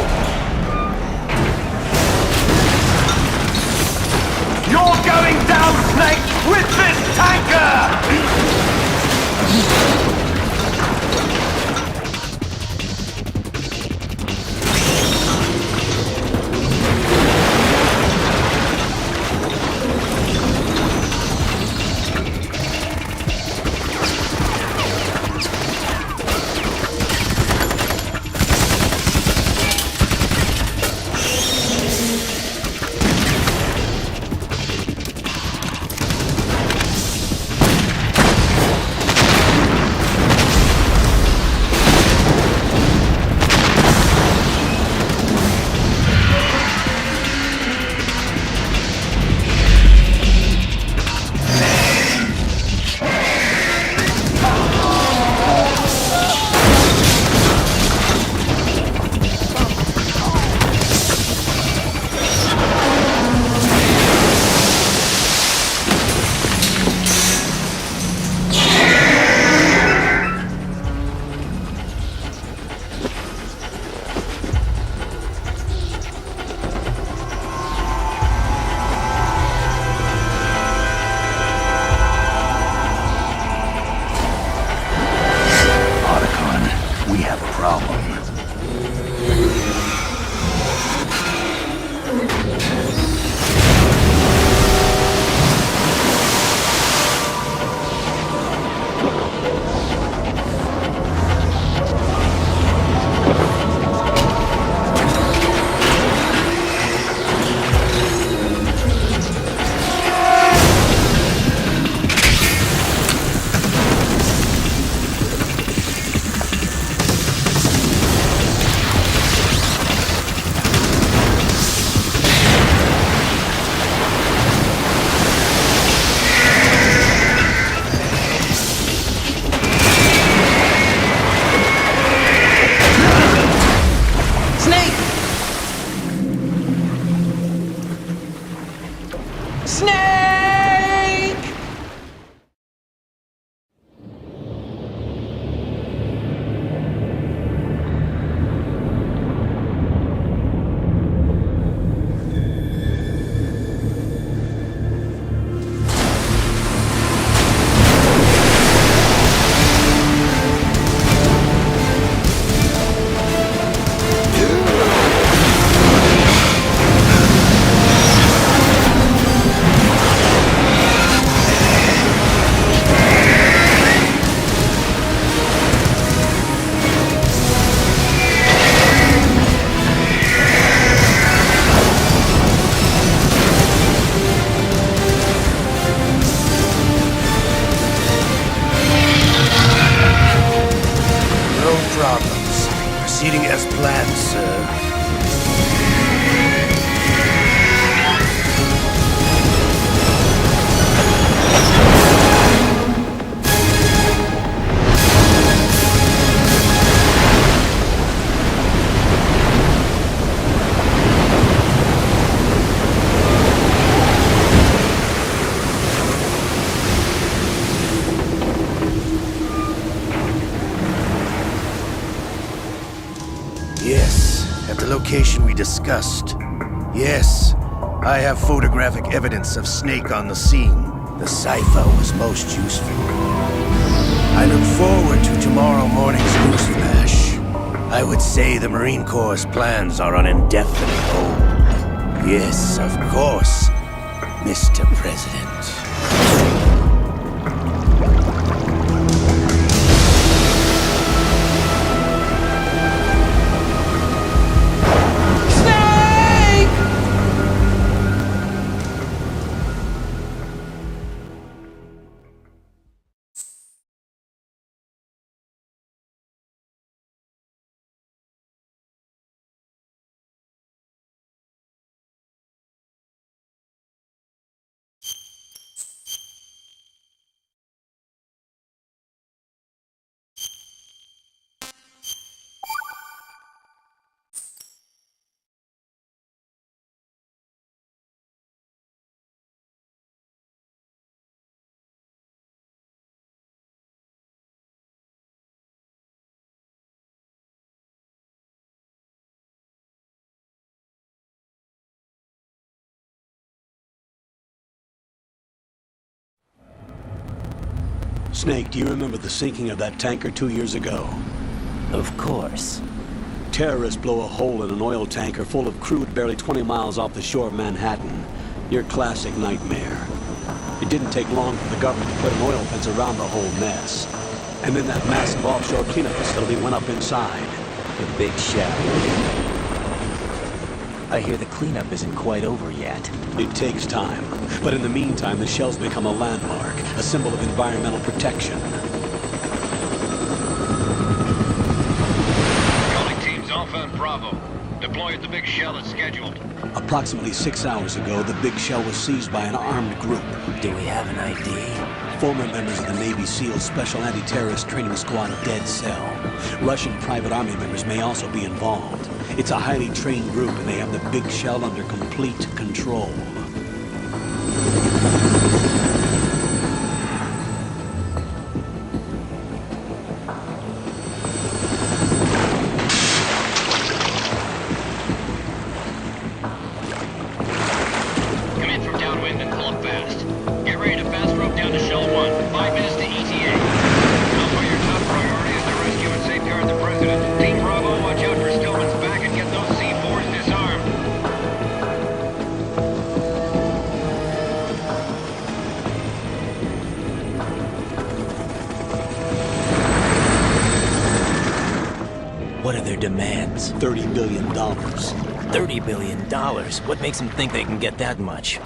L: You're going down, Snake, with this tanker!
J: Proceeding as planned, sir. Yes, at the location we discussed. Yes, I have photographic evidence of Snake on the scene. The cipher was most useful. I look forward to tomorrow morning's newsflash. I would say the Marine Corps' plans are on indefinite hold. Yes, of course, Mr. President.
B: Snake, do you remember the sinking of that tanker 2 years ago?
M: Of course.
B: Terrorists blow a hole in an oil tanker full of crude barely 20 miles off the shore of Manhattan. Your classic nightmare. It didn't take long for the government to put an oil fence around the whole mess. And then that massive offshore cleanup facility went up inside.
M: The big shell. I hear the cleanup isn't quite over yet.
B: It takes time. But in the meantime, the shell's become a landmark, a symbol of environmental protection.
N: Calling teams Alpha and Bravo. Deploy at the big shell as scheduled.
B: Approximately 6 hours ago, the big shell was seized by an armed group.
M: Do we have an ID?
B: Former members of the Navy SEALs Special Anti-Terrorist Training Squad Dead Cell. Russian private army members may also be involved. It's a highly trained group and they have the big shell under complete control.
N: Come in from downwind and pull up fast. Get ready to fast rope down to Shell 1. 5 minutes to ETA. Alpha, your top priority is to rescue and safeguard the President. Team Bravo, watch out for Stillman's back and get those C4s disarmed.
M: What are their demands?
B: $30 billion.
M: $30 billion? What makes them think they can get that much?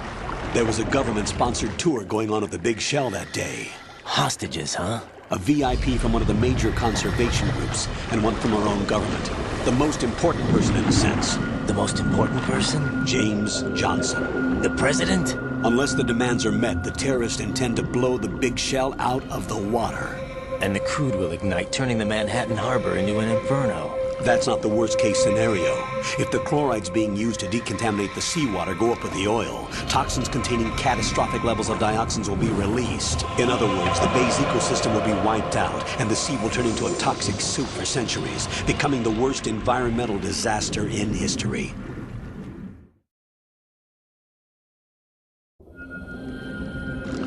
B: There was a government-sponsored tour going on of the big shell that day.
M: Hostages, huh?
B: A VIP from one of the major conservation groups, and one from our own government. The most important person in a sense.
M: The most important person?
B: James Johnson.
M: The president?
B: Unless the demands are met, the terrorists intend to blow the big shell out of the water.
M: And the crude will ignite, turning the Manhattan Harbor into an inferno.
B: That's not the worst-case scenario. If the chlorides being used to decontaminate the seawater go up with the oil, toxins containing catastrophic levels of dioxins will be released. In other words, the bay's ecosystem will be wiped out, and the sea will turn into a toxic soup for centuries, becoming the worst environmental disaster in history.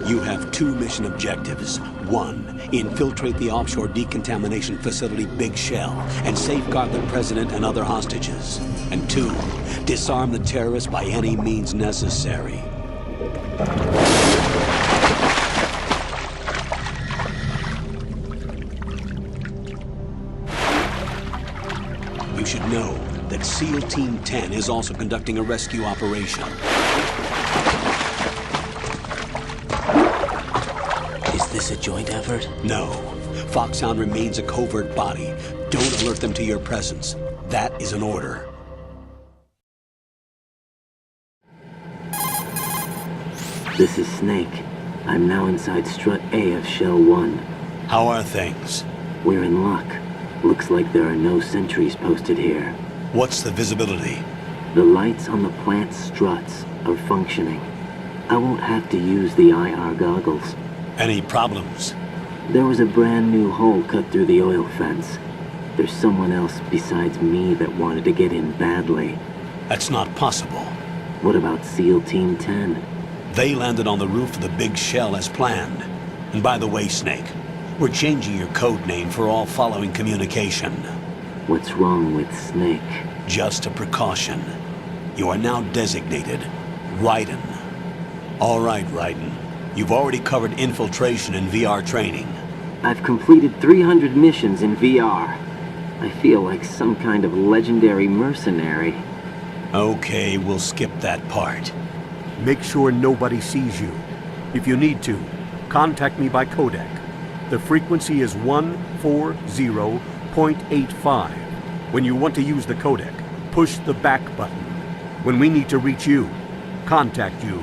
B: You have 2 mission objectives. 1, infiltrate the offshore decontamination facility Big Shell and safeguard the president and other hostages. And 2, disarm the terrorists by any means necessary. You should know that SEAL Team 10 is also conducting a rescue operation.
M: Is this a joint effort?
B: No. Foxhound remains a covert body. Don't alert them to your presence. That is an order.
O: This is Snake. I'm now inside Strut A of Shell 1.
B: How are things?
O: We're in luck. Looks like there are no sentries posted here.
B: What's the visibility?
O: The lights on the plant struts are functioning. I won't have to use the IR goggles.
B: Any problems?
O: There was a brand new hole cut through the oil fence. There's someone else besides me that wanted to get in badly.
B: That's not possible.
O: What about SEAL Team 10?
B: They landed on the roof of the Big Shell as planned. And by the way, Snake, we're changing your code name for all following communication.
O: What's wrong with Snake?
B: Just a precaution. You are now designated Raiden. All right, Raiden. You've already covered infiltration and VR training.
O: I've completed 300 missions in VR. I feel like some kind of legendary mercenary.
B: Okay, we'll skip that part.
P: Make sure nobody sees you. If you need to, contact me by codec. The frequency is 140.85. When you want to use the codec, push the back button. When we need to reach you, contact you,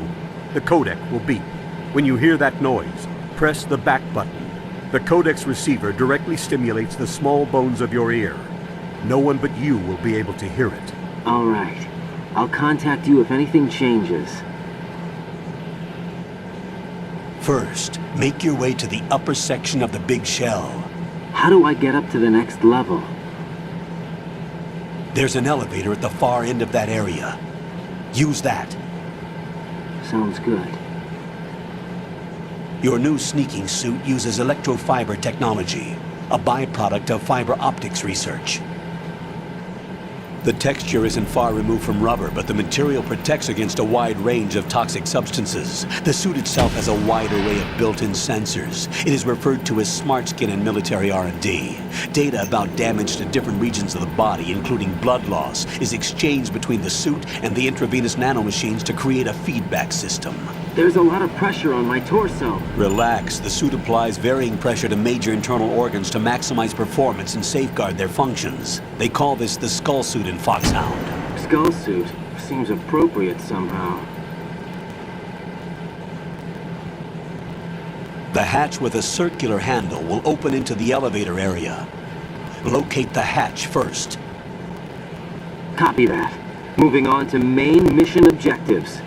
P: the codec will beep. When you hear that noise, press the back button. The codec's receiver directly stimulates the small bones of your ear. No one but you will be able to hear it.
O: All right. I'll contact you if anything changes.
B: First, make your way to the upper section of the Big Shell.
O: How do I get up to the next level?
B: There's an elevator at the far end of that area. Use that.
O: Sounds good.
B: Your new sneaking suit uses electrofiber technology, a byproduct of fiber optics research. The texture isn't far removed from rubber, but the material protects against a wide range of toxic substances. The suit itself has a wide array of built-in sensors. It is referred to as smart skin in military R&D. Data about damage to different regions of the body, including blood loss, is exchanged between the suit and the intravenous nanomachines to create a feedback system.
O: There's a lot of pressure on my torso.
B: Relax. The suit applies varying pressure to major internal organs to maximize performance and safeguard their functions. They call this the skull suit in Foxhound.
O: Skull suit seems appropriate somehow.
B: The hatch with a circular handle will open into the elevator area. Locate the hatch first.
O: Copy that. Moving on to main mission objectives.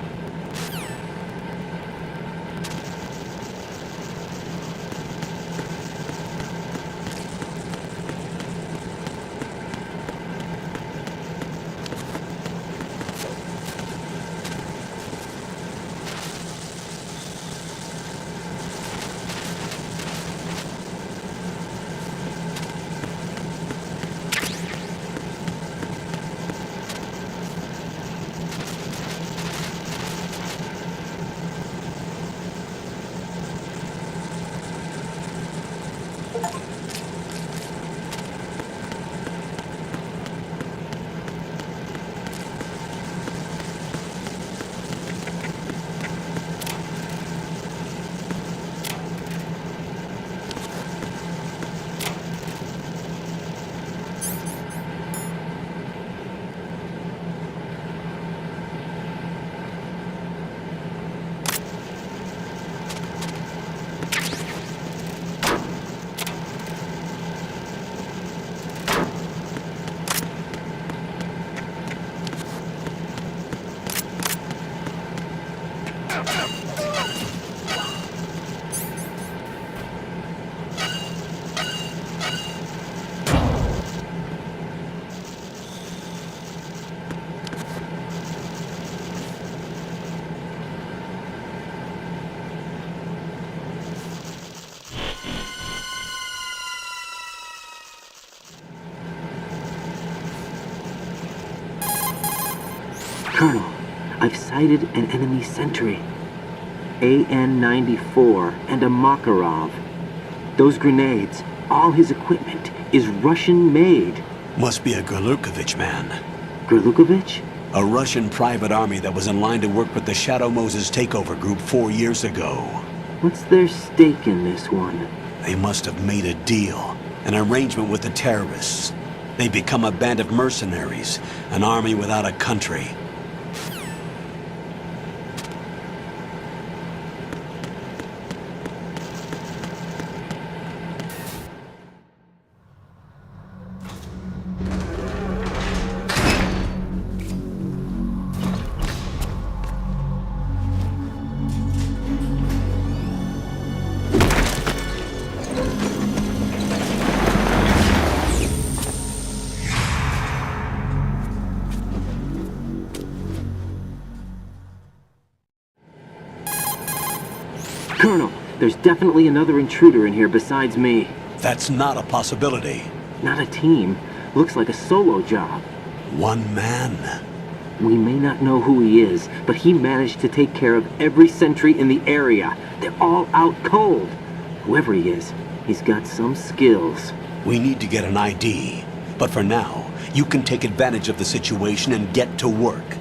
O: Colonel, I've sighted an enemy sentry. AN-94 and a Makarov. Those grenades, all his equipment, is Russian-made.
B: Must be a Gurlukovich man.
O: Gurlukovich?
B: A Russian private army that was in line to work with the Shadow Moses takeover group 4 years ago.
O: What's their stake in this one?
B: They must have made a deal, an arrangement with the terrorists. They become a band of mercenaries, an army without a country.
O: Colonel, there's definitely another intruder in here besides me.
B: That's not a possibility.
O: Not a team. Looks like a solo job.
B: One man.
O: We may not know who he is, but he managed to take care of every sentry in the area. They're all out cold. Whoever he is, he's got some skills.
B: We need to get an ID. But for now, you can take advantage of the situation and get to work.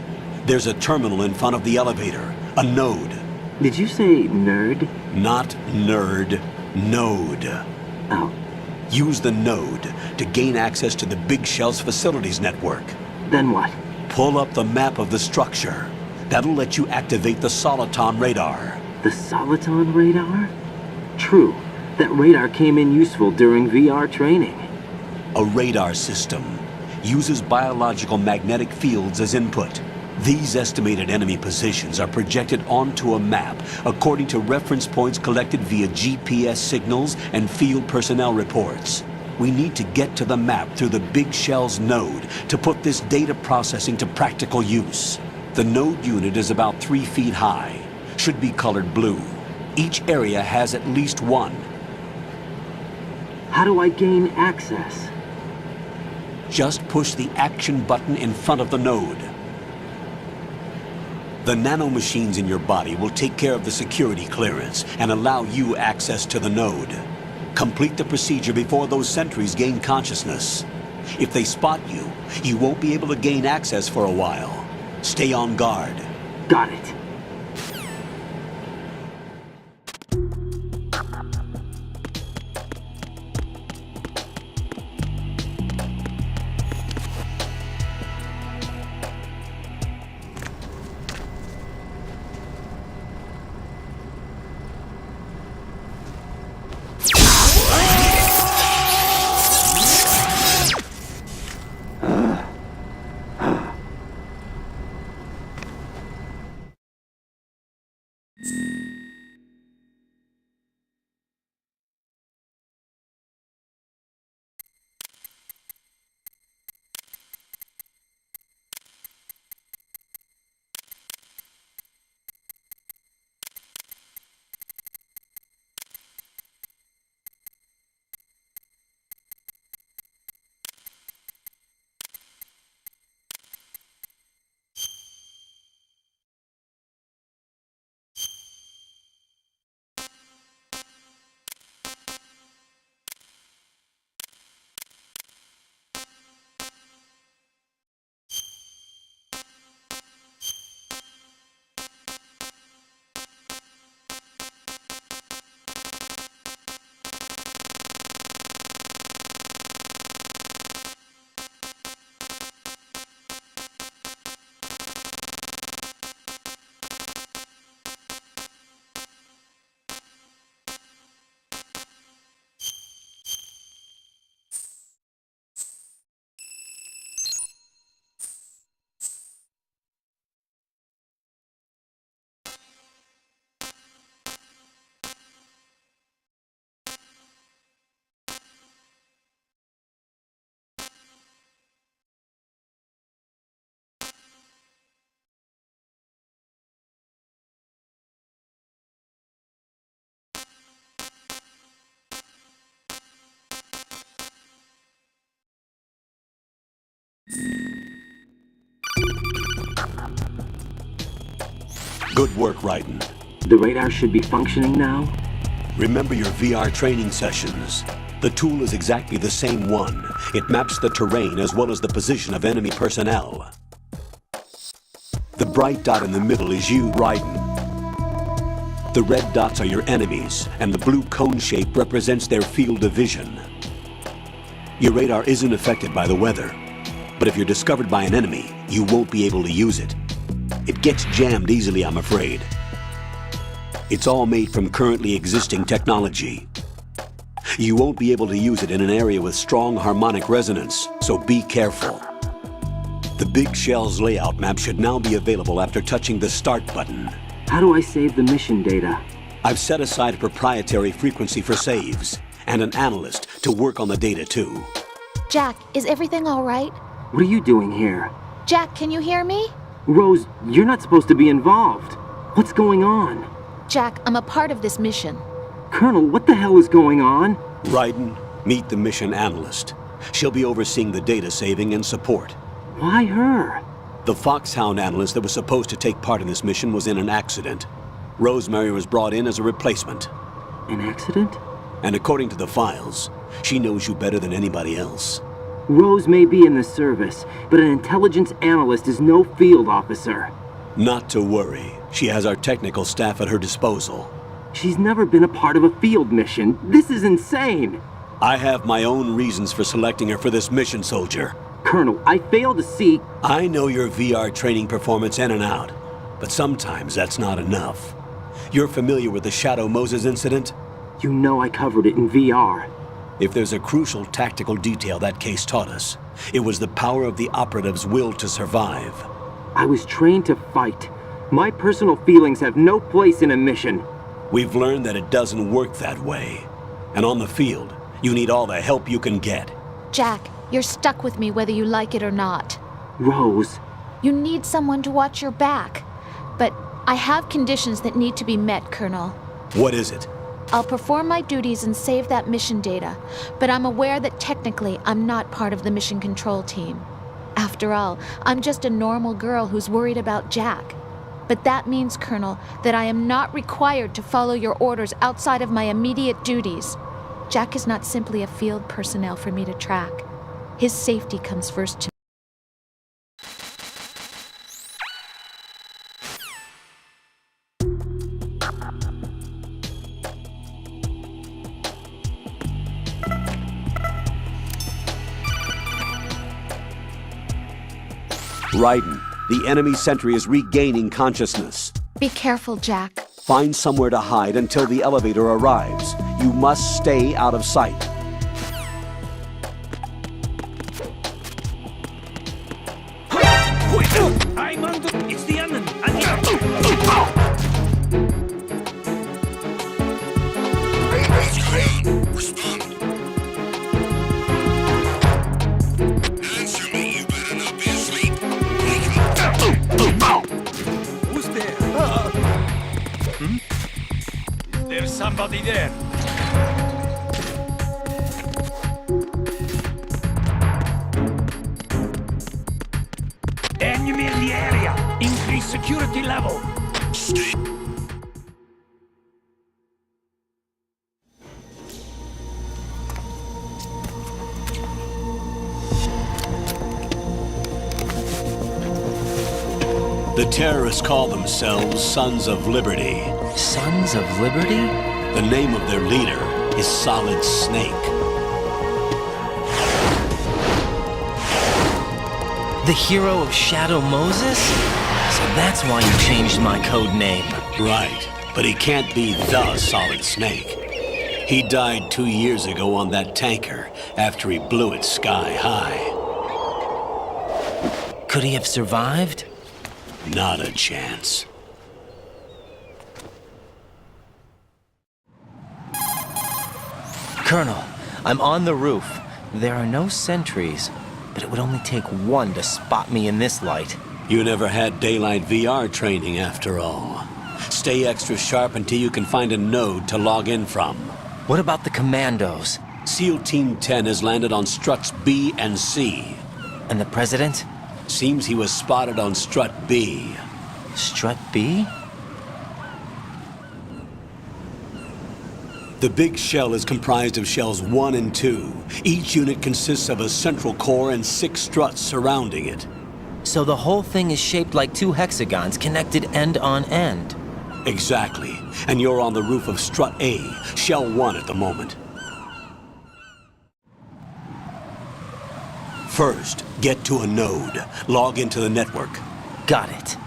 B: There's a terminal in front of the elevator. A node.
O: Did you say nerd?
B: Not nerd. Node.
O: Oh.
B: Use the node to gain access to the Big Shell's facilities network.
O: Then what?
B: Pull up the map of the structure. That'll let you activate the Soliton radar.
O: The Soliton radar? True. That radar came in useful during VR training.
B: A radar system uses biological magnetic fields as input. These estimated enemy positions are projected onto a map according to reference points collected via GPS signals and field personnel reports. We need to get to the map through the Big Shell's node to put this data processing to practical use. The node unit is about 3 feet high, should be colored blue. Each area has at least one.
O: How do I gain access?
B: Just push the action button in front of the node. The nanomachines in your body will take care of the security clearance and allow you access to the node. Complete the procedure before those sentries gain consciousness. If they spot you, you won't be able to gain access for a while. Stay on guard.
O: Got it.
B: Good work, Raiden.
O: The radar should be functioning now?
B: Remember your VR training sessions. The tool is exactly the same one. It maps the terrain as well as the position of enemy personnel. The bright dot in the middle is you, Raiden. The red dots are your enemies, and the blue cone shape represents their field of vision. Your radar isn't affected by the weather, but if you're discovered by an enemy, you won't be able to use it. It gets jammed easily, I'm afraid. It's all made from currently existing technology. You won't be able to use it in an area with strong harmonic resonance, so be careful. The Big Shell's layout map should now be available after touching the Start button.
O: How do I save the mission data?
B: I've set aside a proprietary frequency for saves, and an analyst to work on the data too.
Q: Jack, is everything all right?
O: What are you doing here?
Q: Jack, can you hear me?
O: Rose, you're not supposed to be involved. What's going on?
Q: Jack, I'm a part of this mission.
O: Colonel, what the hell is going on?
B: Raiden, meet the mission analyst. She'll be overseeing the data saving and support.
O: Why her?
B: The Foxhound analyst that was supposed to take part in this mission was in an accident. Rosemary was brought in as a replacement.
O: An accident?
B: And according to the files, she knows you better than anybody else.
O: Rose may be in the service, but an intelligence analyst is no field officer.
B: Not to worry. She has our technical staff at her disposal.
O: She's never been a part of a field mission. This is insane!
B: I have my own reasons for selecting her for this mission, soldier.
O: Colonel, I fail to see...
B: I know your VR training performance in and out, but sometimes that's not enough. You're familiar with the Shadow Moses incident?
O: You know I covered it in VR.
B: If there's a crucial tactical detail that case taught us, it was the power of the operative's will to survive.
O: I was trained to fight. My personal feelings have no place in a mission.
B: We've learned that it doesn't work that way. And on the field, you need all the help you can get.
Q: Jack, you're stuck with me whether you like it or not.
O: Rose.
Q: You need someone to watch your back. But I have conditions that need to be met, Colonel.
B: What is it?
Q: I'll perform my duties and save that mission data, but I'm aware that technically I'm not part of the mission control team. After all, I'm just a normal girl who's worried about Jack. But that means, Colonel, that I am not required to follow your orders outside of my immediate duties. Jack is not simply a field personnel for me to track. His safety comes first to me.
B: Raiden, the enemy sentry is regaining consciousness.
Q: Be careful, Jack.
B: Find somewhere to hide until the elevator arrives. You must stay out of sight.
H: I'm under. It's the enemy.
E: Respond. Answer me, you better not be asleep.
H: Who's there? There's somebody there. Enemy in the area. Increase security level.
E: Stay.
B: The terrorists call themselves Sons of Liberty.
M: Sons of Liberty?
B: The name of their leader is Solid Snake.
M: The hero of Shadow Moses? So that's why you changed my code name.
B: Right, but he can't be the Solid Snake. He died 2 years ago on that tanker after he blew it sky high.
M: Could he have survived?
B: Not a chance.
M: Colonel, I'm on the roof. There are no sentries, but it would only take one to spot me in this light.
B: You never had daylight VR training after all. Stay extra sharp until you can find a node to log in from.
M: What about the commandos?
B: SEAL Team 10 has landed on struts B and C.
M: And the President?
B: Seems he was spotted on strut B.
M: Strut B?
B: The big shell is comprised of shells 1 and 2. Each unit consists of a central core and 6 struts surrounding it.
M: So the whole thing is shaped like 2 hexagons connected end on end.
B: Exactly. And you're on the roof of strut A, shell 1 at the moment. First, get to a node. Log into the network.
M: Got it.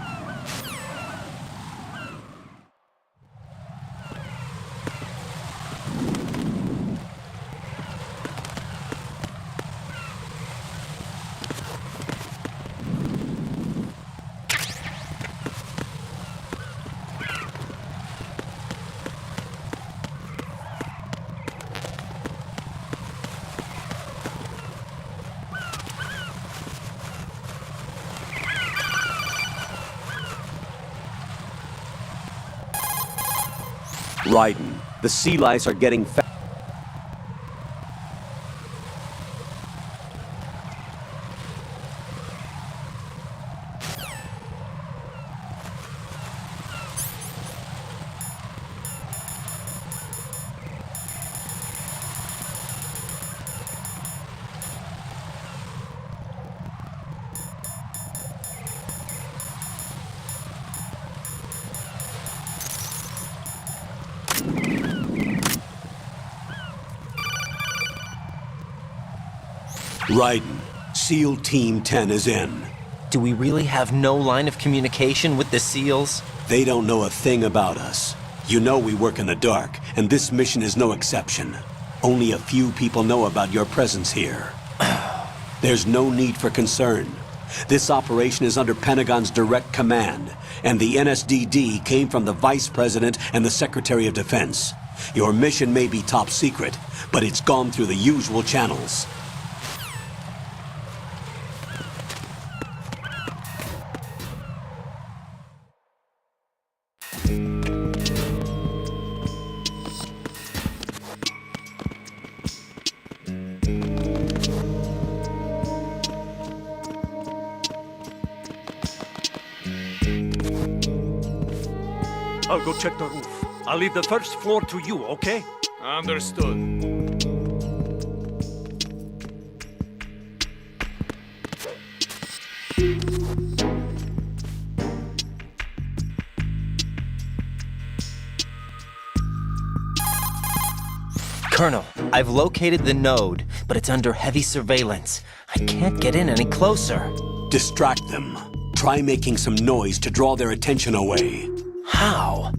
B: Raiden, the sea lice are getting fat. Raiden, SEAL Team 10 is in.
M: Do we really have no line of communication with the SEALs?
B: They don't know a thing about us. You know we work in the dark, and this mission is no exception. Only a few people know about your presence here. There's no need for concern. This operation is under Pentagon's direct command, and the NSDD came from the Vice President and the Secretary of Defense. Your mission may be top secret, but it's gone through the usual channels.
H: I'll go check the roof. I'll leave the first floor to you, okay?
D: Understood.
M: Colonel, I've located the node, but it's under heavy surveillance. I can't get in any closer.
B: Distract them. Try making some noise to draw their attention away.
M: How?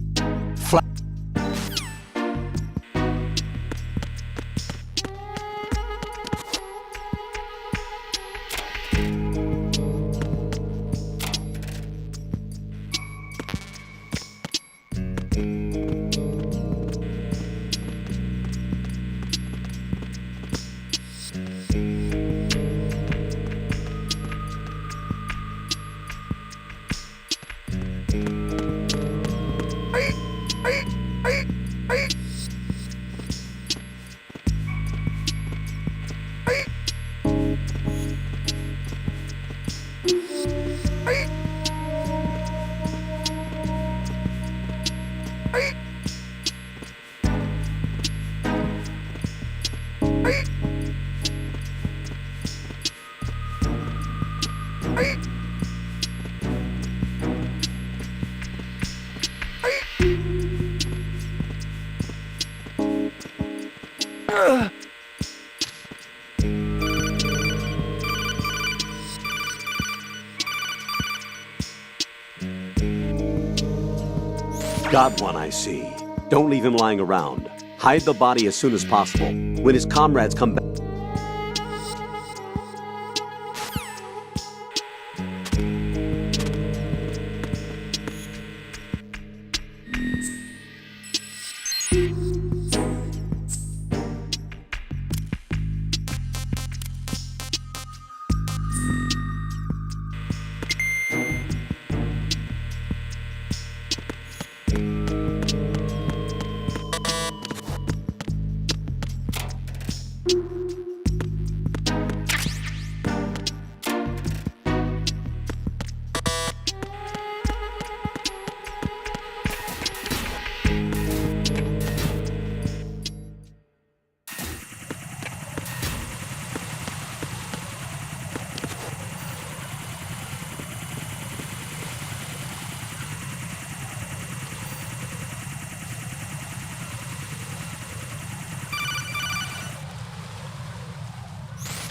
B: Got one, I see. Don't leave him lying around. Hide the body as soon as possible. When his comrades come back...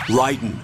B: Raiden.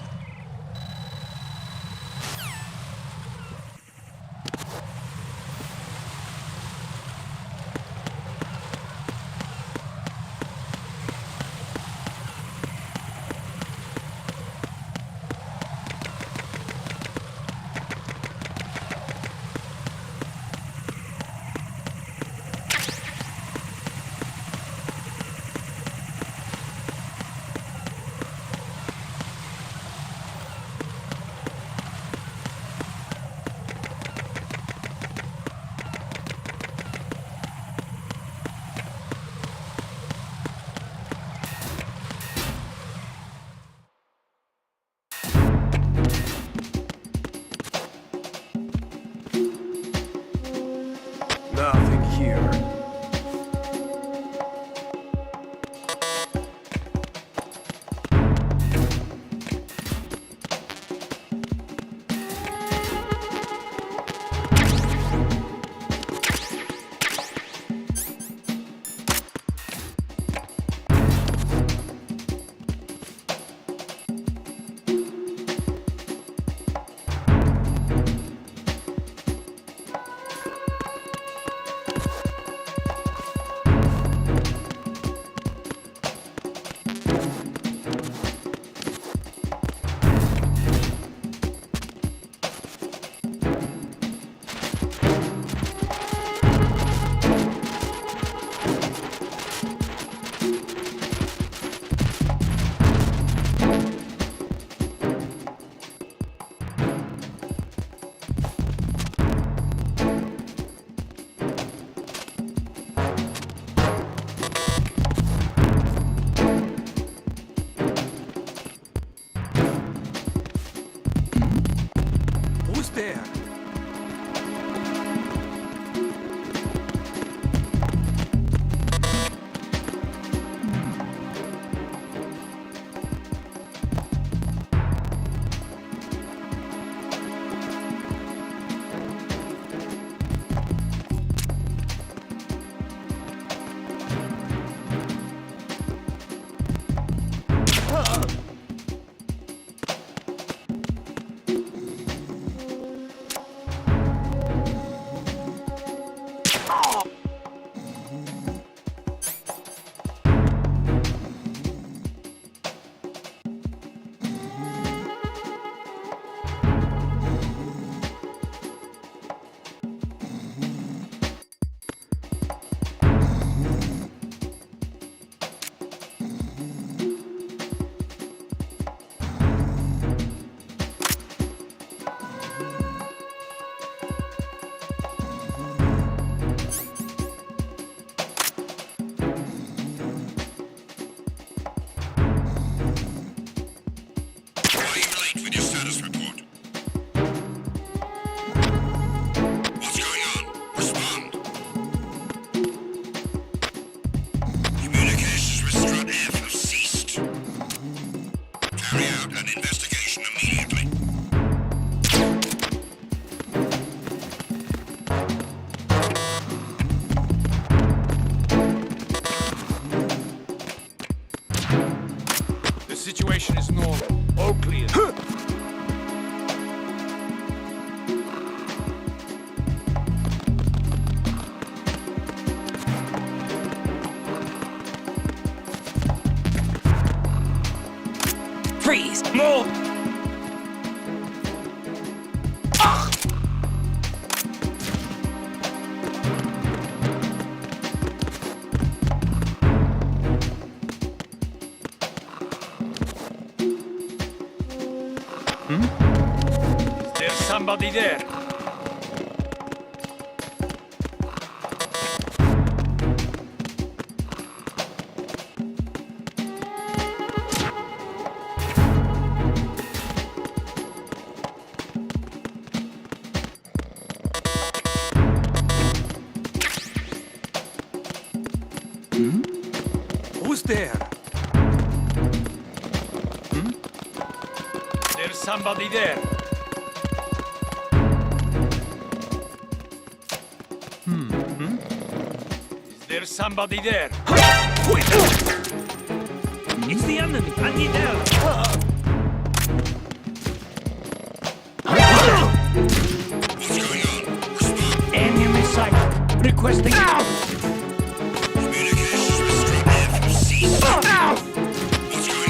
D: Nothing here.
E: carry out an investigation immediately.
D: The situation is normal. All clear.
G: Freeze!
D: Move! There's somebody there. Who's there? There's somebody there. Is there somebody there?
H: It's the enemy. I need help.
E: What's going on? Respond.
H: Enemy sight. Requesting help.
E: Communications with Strap F. Cease. What's going on? Respond.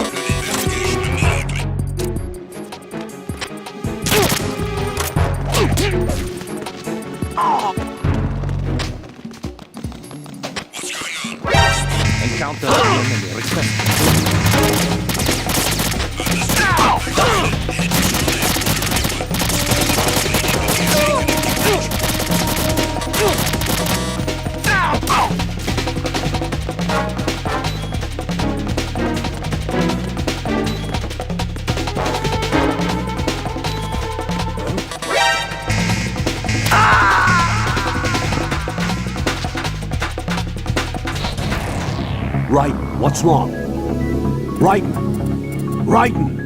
E: An investigation immediately. What's going on? Respond.
C: Encounter enemy requesting.
B: Right, what's wrong? Raiden! Raiden!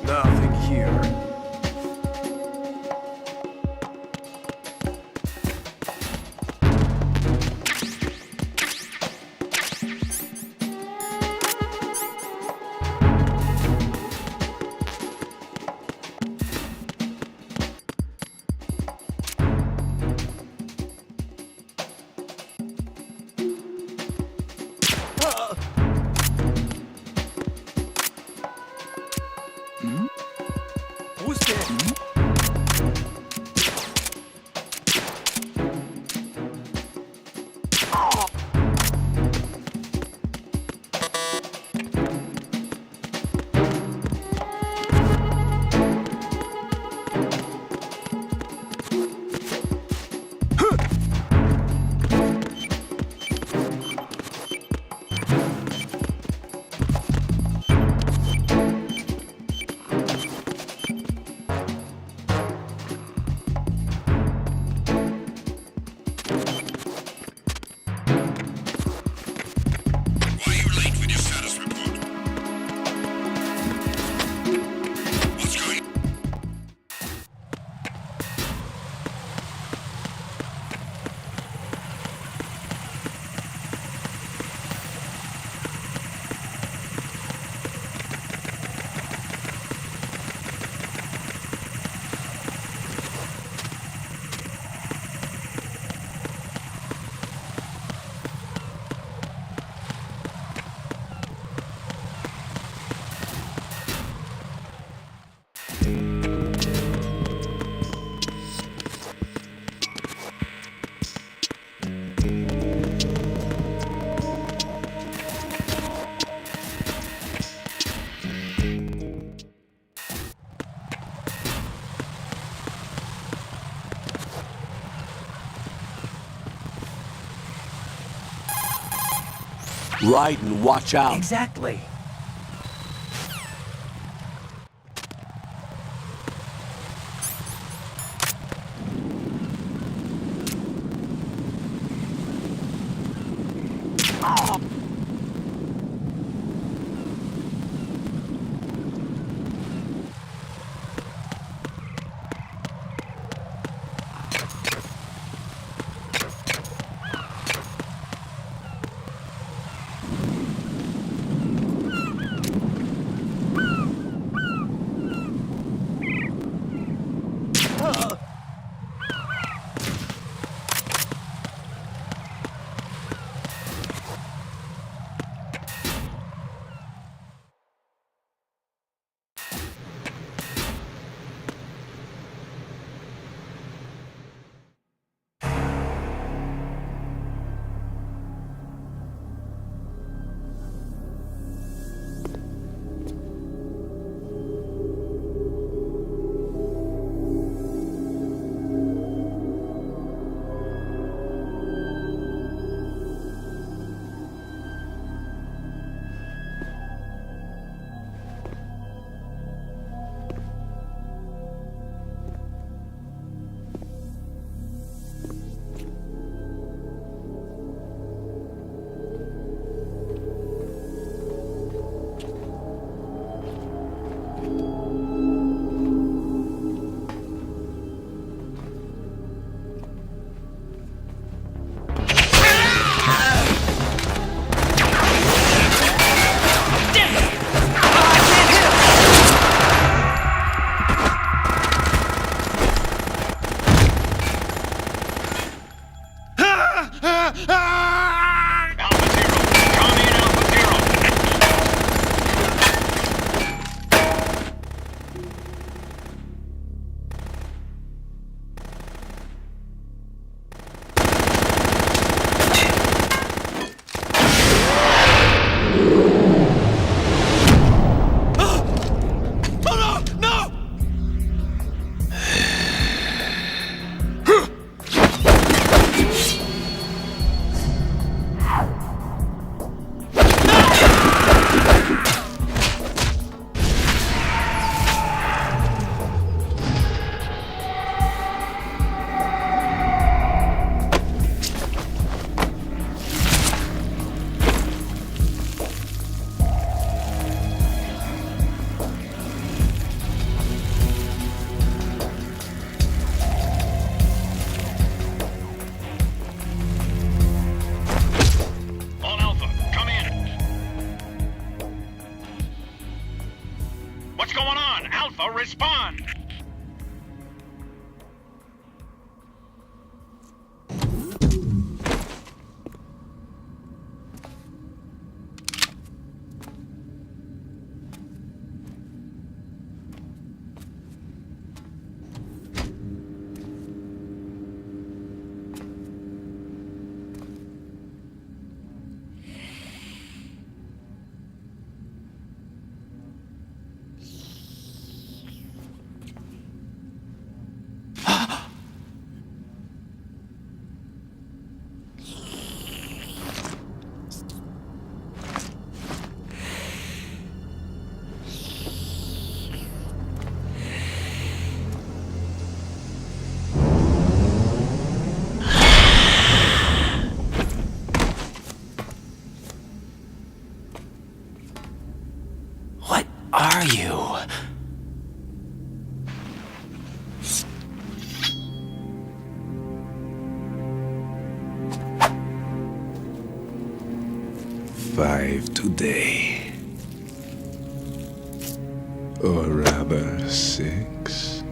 D: Nothing here. Who's there?
B: Raiden, watch out.
H: Exactly.
D: or respond!
F: What are you?
R: Five today. Or rather, 6.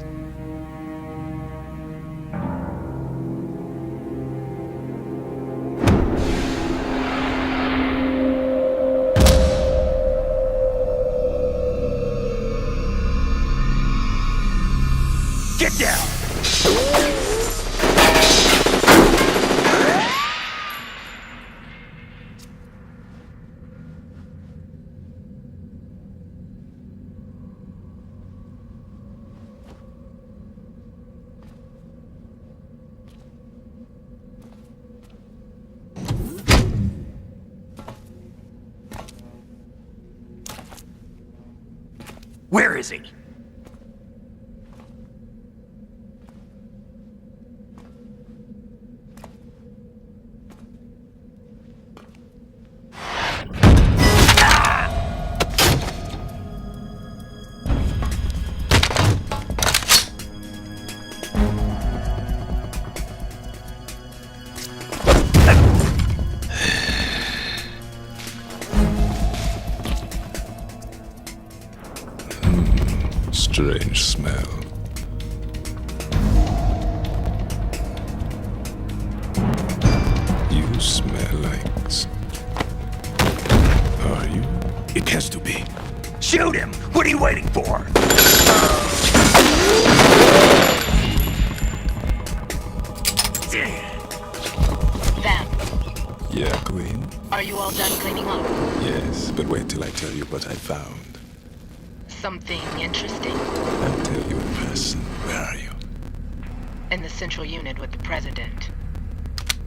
D: Get down!
F: Where is he?
R: Strange smell. You smell like... Are you? It has to be.
F: Shoot him! What are you waiting for?
S: Van,
R: Yeah, Queen?
S: are you all done cleaning up?
R: Yes, but wait till I tell you what I found.
S: Something interesting?
R: I'll tell you in person. Where are you?
S: In the central unit with the president.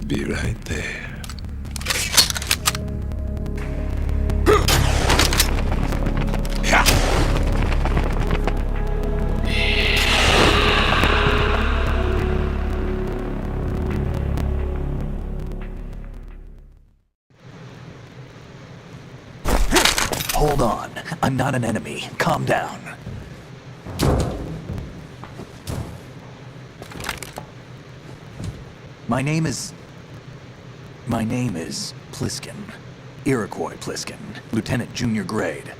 R: Be right there.
F: Hold on. I'm not an enemy. Calm down. My name is Pliskin. Iroquois Pliskin. Lieutenant Junior Grade.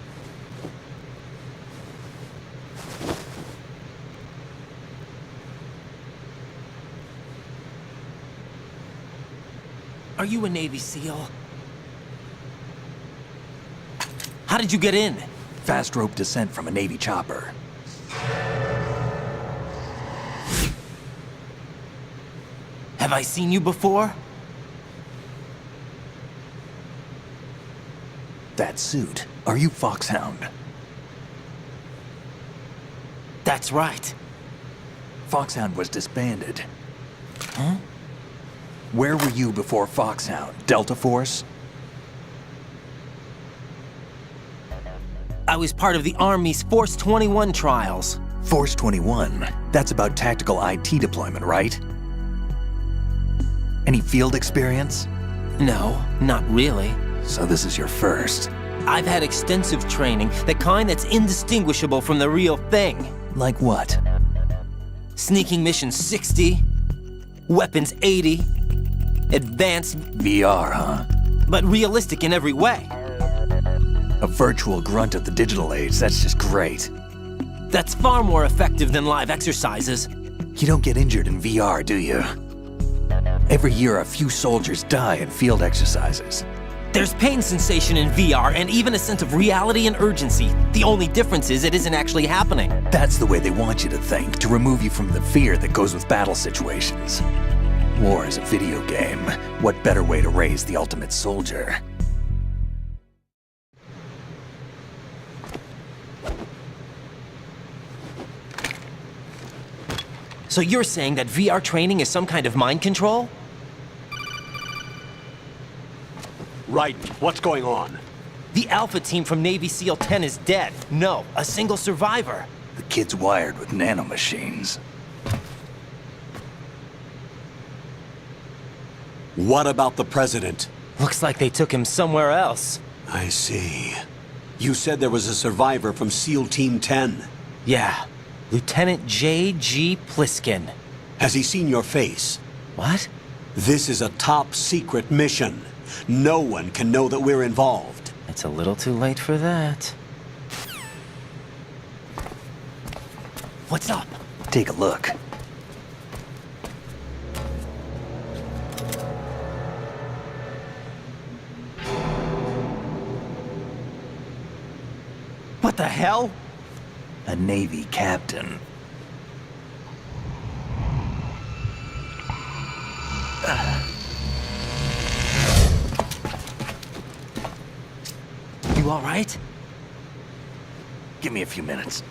M: Are you a Navy SEAL? How did you get in?
F: Fast rope descent from a Navy chopper.
M: Have I seen you before?
F: That suit. Are you Foxhound?
M: That's right.
F: Foxhound was disbanded.
M: Huh?
F: Where were you before Foxhound? Delta Force?
M: I was part of the Army's Force 21 trials.
F: Force 21? That's about tactical IT deployment, right? Any field experience?
M: No, not really.
F: So this is your first.
M: I've had extensive training, the kind that's indistinguishable from the real thing.
F: Like what?
M: Sneaking mission 60, weapons 80, advanced...
F: VR, huh?
M: But realistic in every way.
F: A virtual grunt of the digital age, that's just great.
M: That's far more effective than live exercises.
A: You don't get injured in VR, do you? Every year, a few soldiers die in field exercises.
M: There's pain sensation in VR and even a sense of reality and urgency. The only difference is it isn't actually happening.
A: That's the way they want you to think, to remove you from the fear that goes with battle situations. War is a video game. What better way to raise the ultimate soldier?
M: So you're saying that VR training is some kind of mind control?
B: Right. What's going on?
M: The Alpha team from Navy SEAL 10 is dead. No, a single survivor.
A: The kid's wired with nanomachines.
B: What about the president?
M: Looks like they took him somewhere else.
B: I see. You said there was a survivor from SEAL Team 10.
M: Yeah. Lieutenant J.G. Pliskin.
B: Has he seen your face?
M: What?
B: This is a top secret mission. No one can know that we're involved.
M: It's a little too late for that. What's up?
A: Take a look.
M: What the hell?
A: A Navy captain.
M: You all right?
A: Give me a few minutes.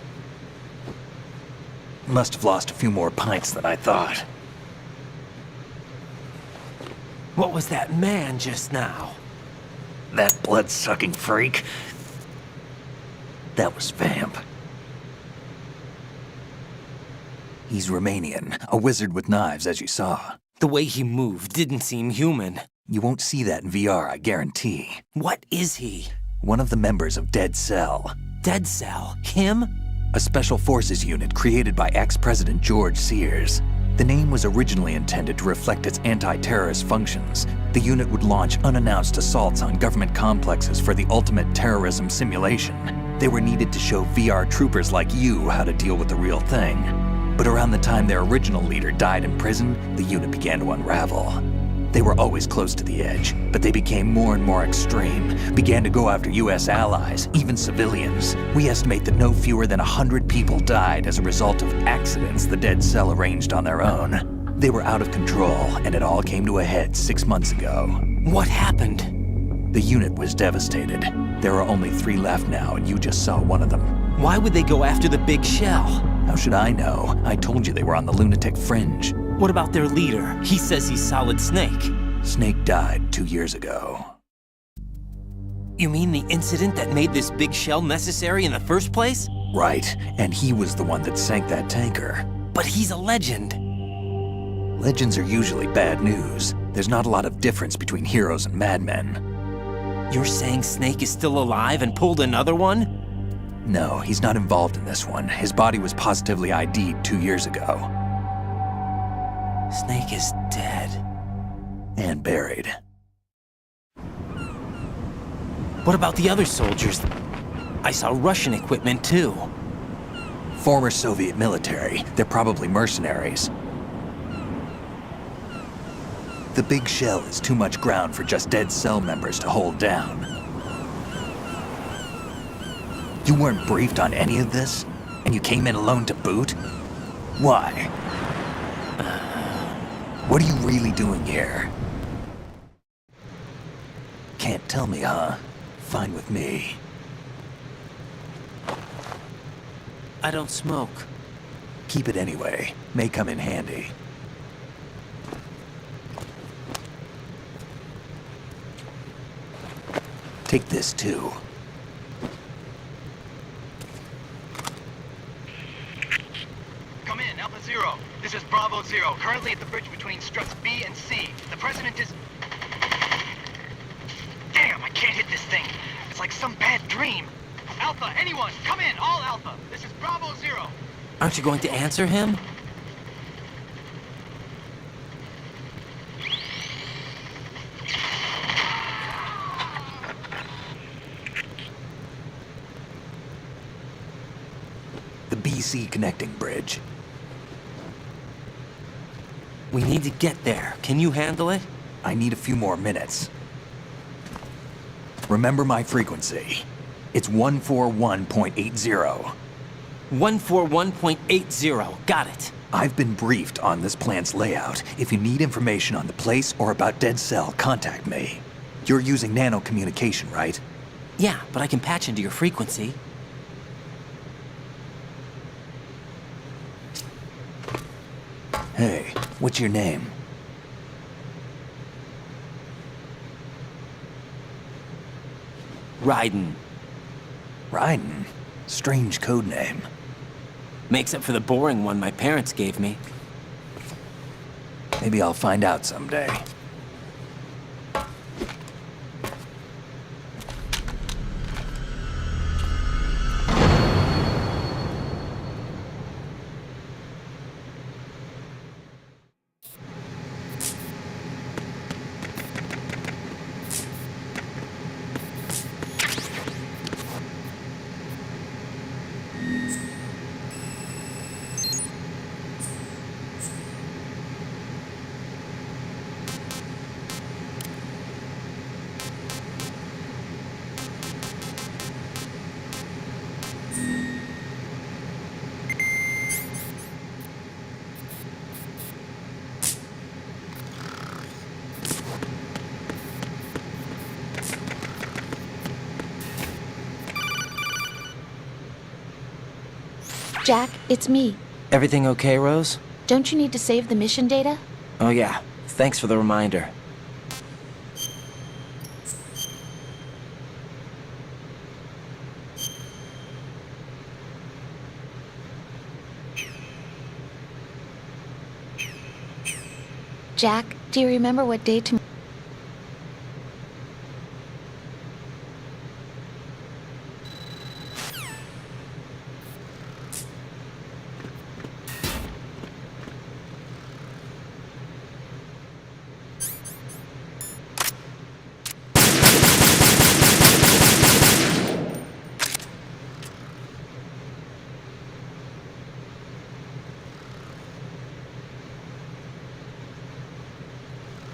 A: Must have lost a few more pints than I thought.
M: What was that man just now?
A: That blood-sucking freak? That was Vamp. He's Romanian, a wizard with knives, as you saw.
M: The way he moved didn't seem human.
A: You won't see that in VR, I guarantee.
M: What is he?
A: One of the members of Dead Cell.
M: Dead Cell? Him?
A: A special forces unit created by ex-President George Sears. The name was originally intended to reflect its anti-terrorist functions. The unit would launch unannounced assaults on government complexes for the ultimate terrorism simulation. They were needed to show VR troopers like you how to deal with the real thing. But around the time their original leader died in prison, the unit began to unravel. They were always close to the edge, but they became more and more extreme, began to go after US allies, even civilians. We estimate that no fewer than 100 people died as a result of accidents the Dead Cell arranged on their own. They were out of control, and it all came to a head 6 months ago.
M: What happened?
A: The unit was devastated. There are only 3 left now, and you just saw one of them.
M: Why would they go after the big shell?
A: How should I know? I told you they were on the lunatic fringe.
M: What about their leader? He says he's Solid Snake.
A: Snake died 2 years ago.
M: You mean the incident that made this big shell necessary in the first place?
A: Right, and he was the one that sank that tanker.
M: But he's a legend.
A: Legends are usually bad news. There's not a lot of difference between heroes and madmen.
M: You're saying Snake is still alive and pulled another one?
A: No, he's not involved in this one. His body was positively ID'd 2 years ago.
M: Snake is dead.
A: And buried.
M: What about the other soldiers? I saw Russian equipment too.
A: Former Soviet military. They're probably mercenaries. The big shell is too much ground for just Dead Cell members to hold down. You weren't briefed on any of this? And you came in alone to boot? Why? What are you really doing here? Can't tell me, huh? Fine with me.
M: I don't smoke.
A: Keep it anyway. May come in handy. Take this too.
N: Come in, Alpha Zero. This is Bravo Zero, currently at the bridge between struts B and C. The president is... Damn, I can't hit this thing. It's like some bad dream. Alpha, anyone, come in, all Alpha. This is Bravo Zero.
M: Aren't you going to answer him?
A: The AC connecting bridge.
M: We need to get there. Can you handle it?
A: I need a few more minutes. Remember my frequency. It's 141.80.
M: 141.80. Got it.
A: I've been briefed on this plant's layout. If you need information on the place or about Dead Cell, contact me. You're using nano communication, right?
M: Yeah, but I can patch into your frequency.
A: Hey, what's your name?
M: Raiden.
A: Raiden? Strange code name.
M: Makes up for the boring one my parents gave me.
A: Maybe I'll find out someday.
Q: Jack, it's me.
M: Everything okay, Rose?
Q: Don't you need to save the mission data?
M: Oh yeah. Thanks for the reminder.
Q: Jack, do you remember what day tomorrow?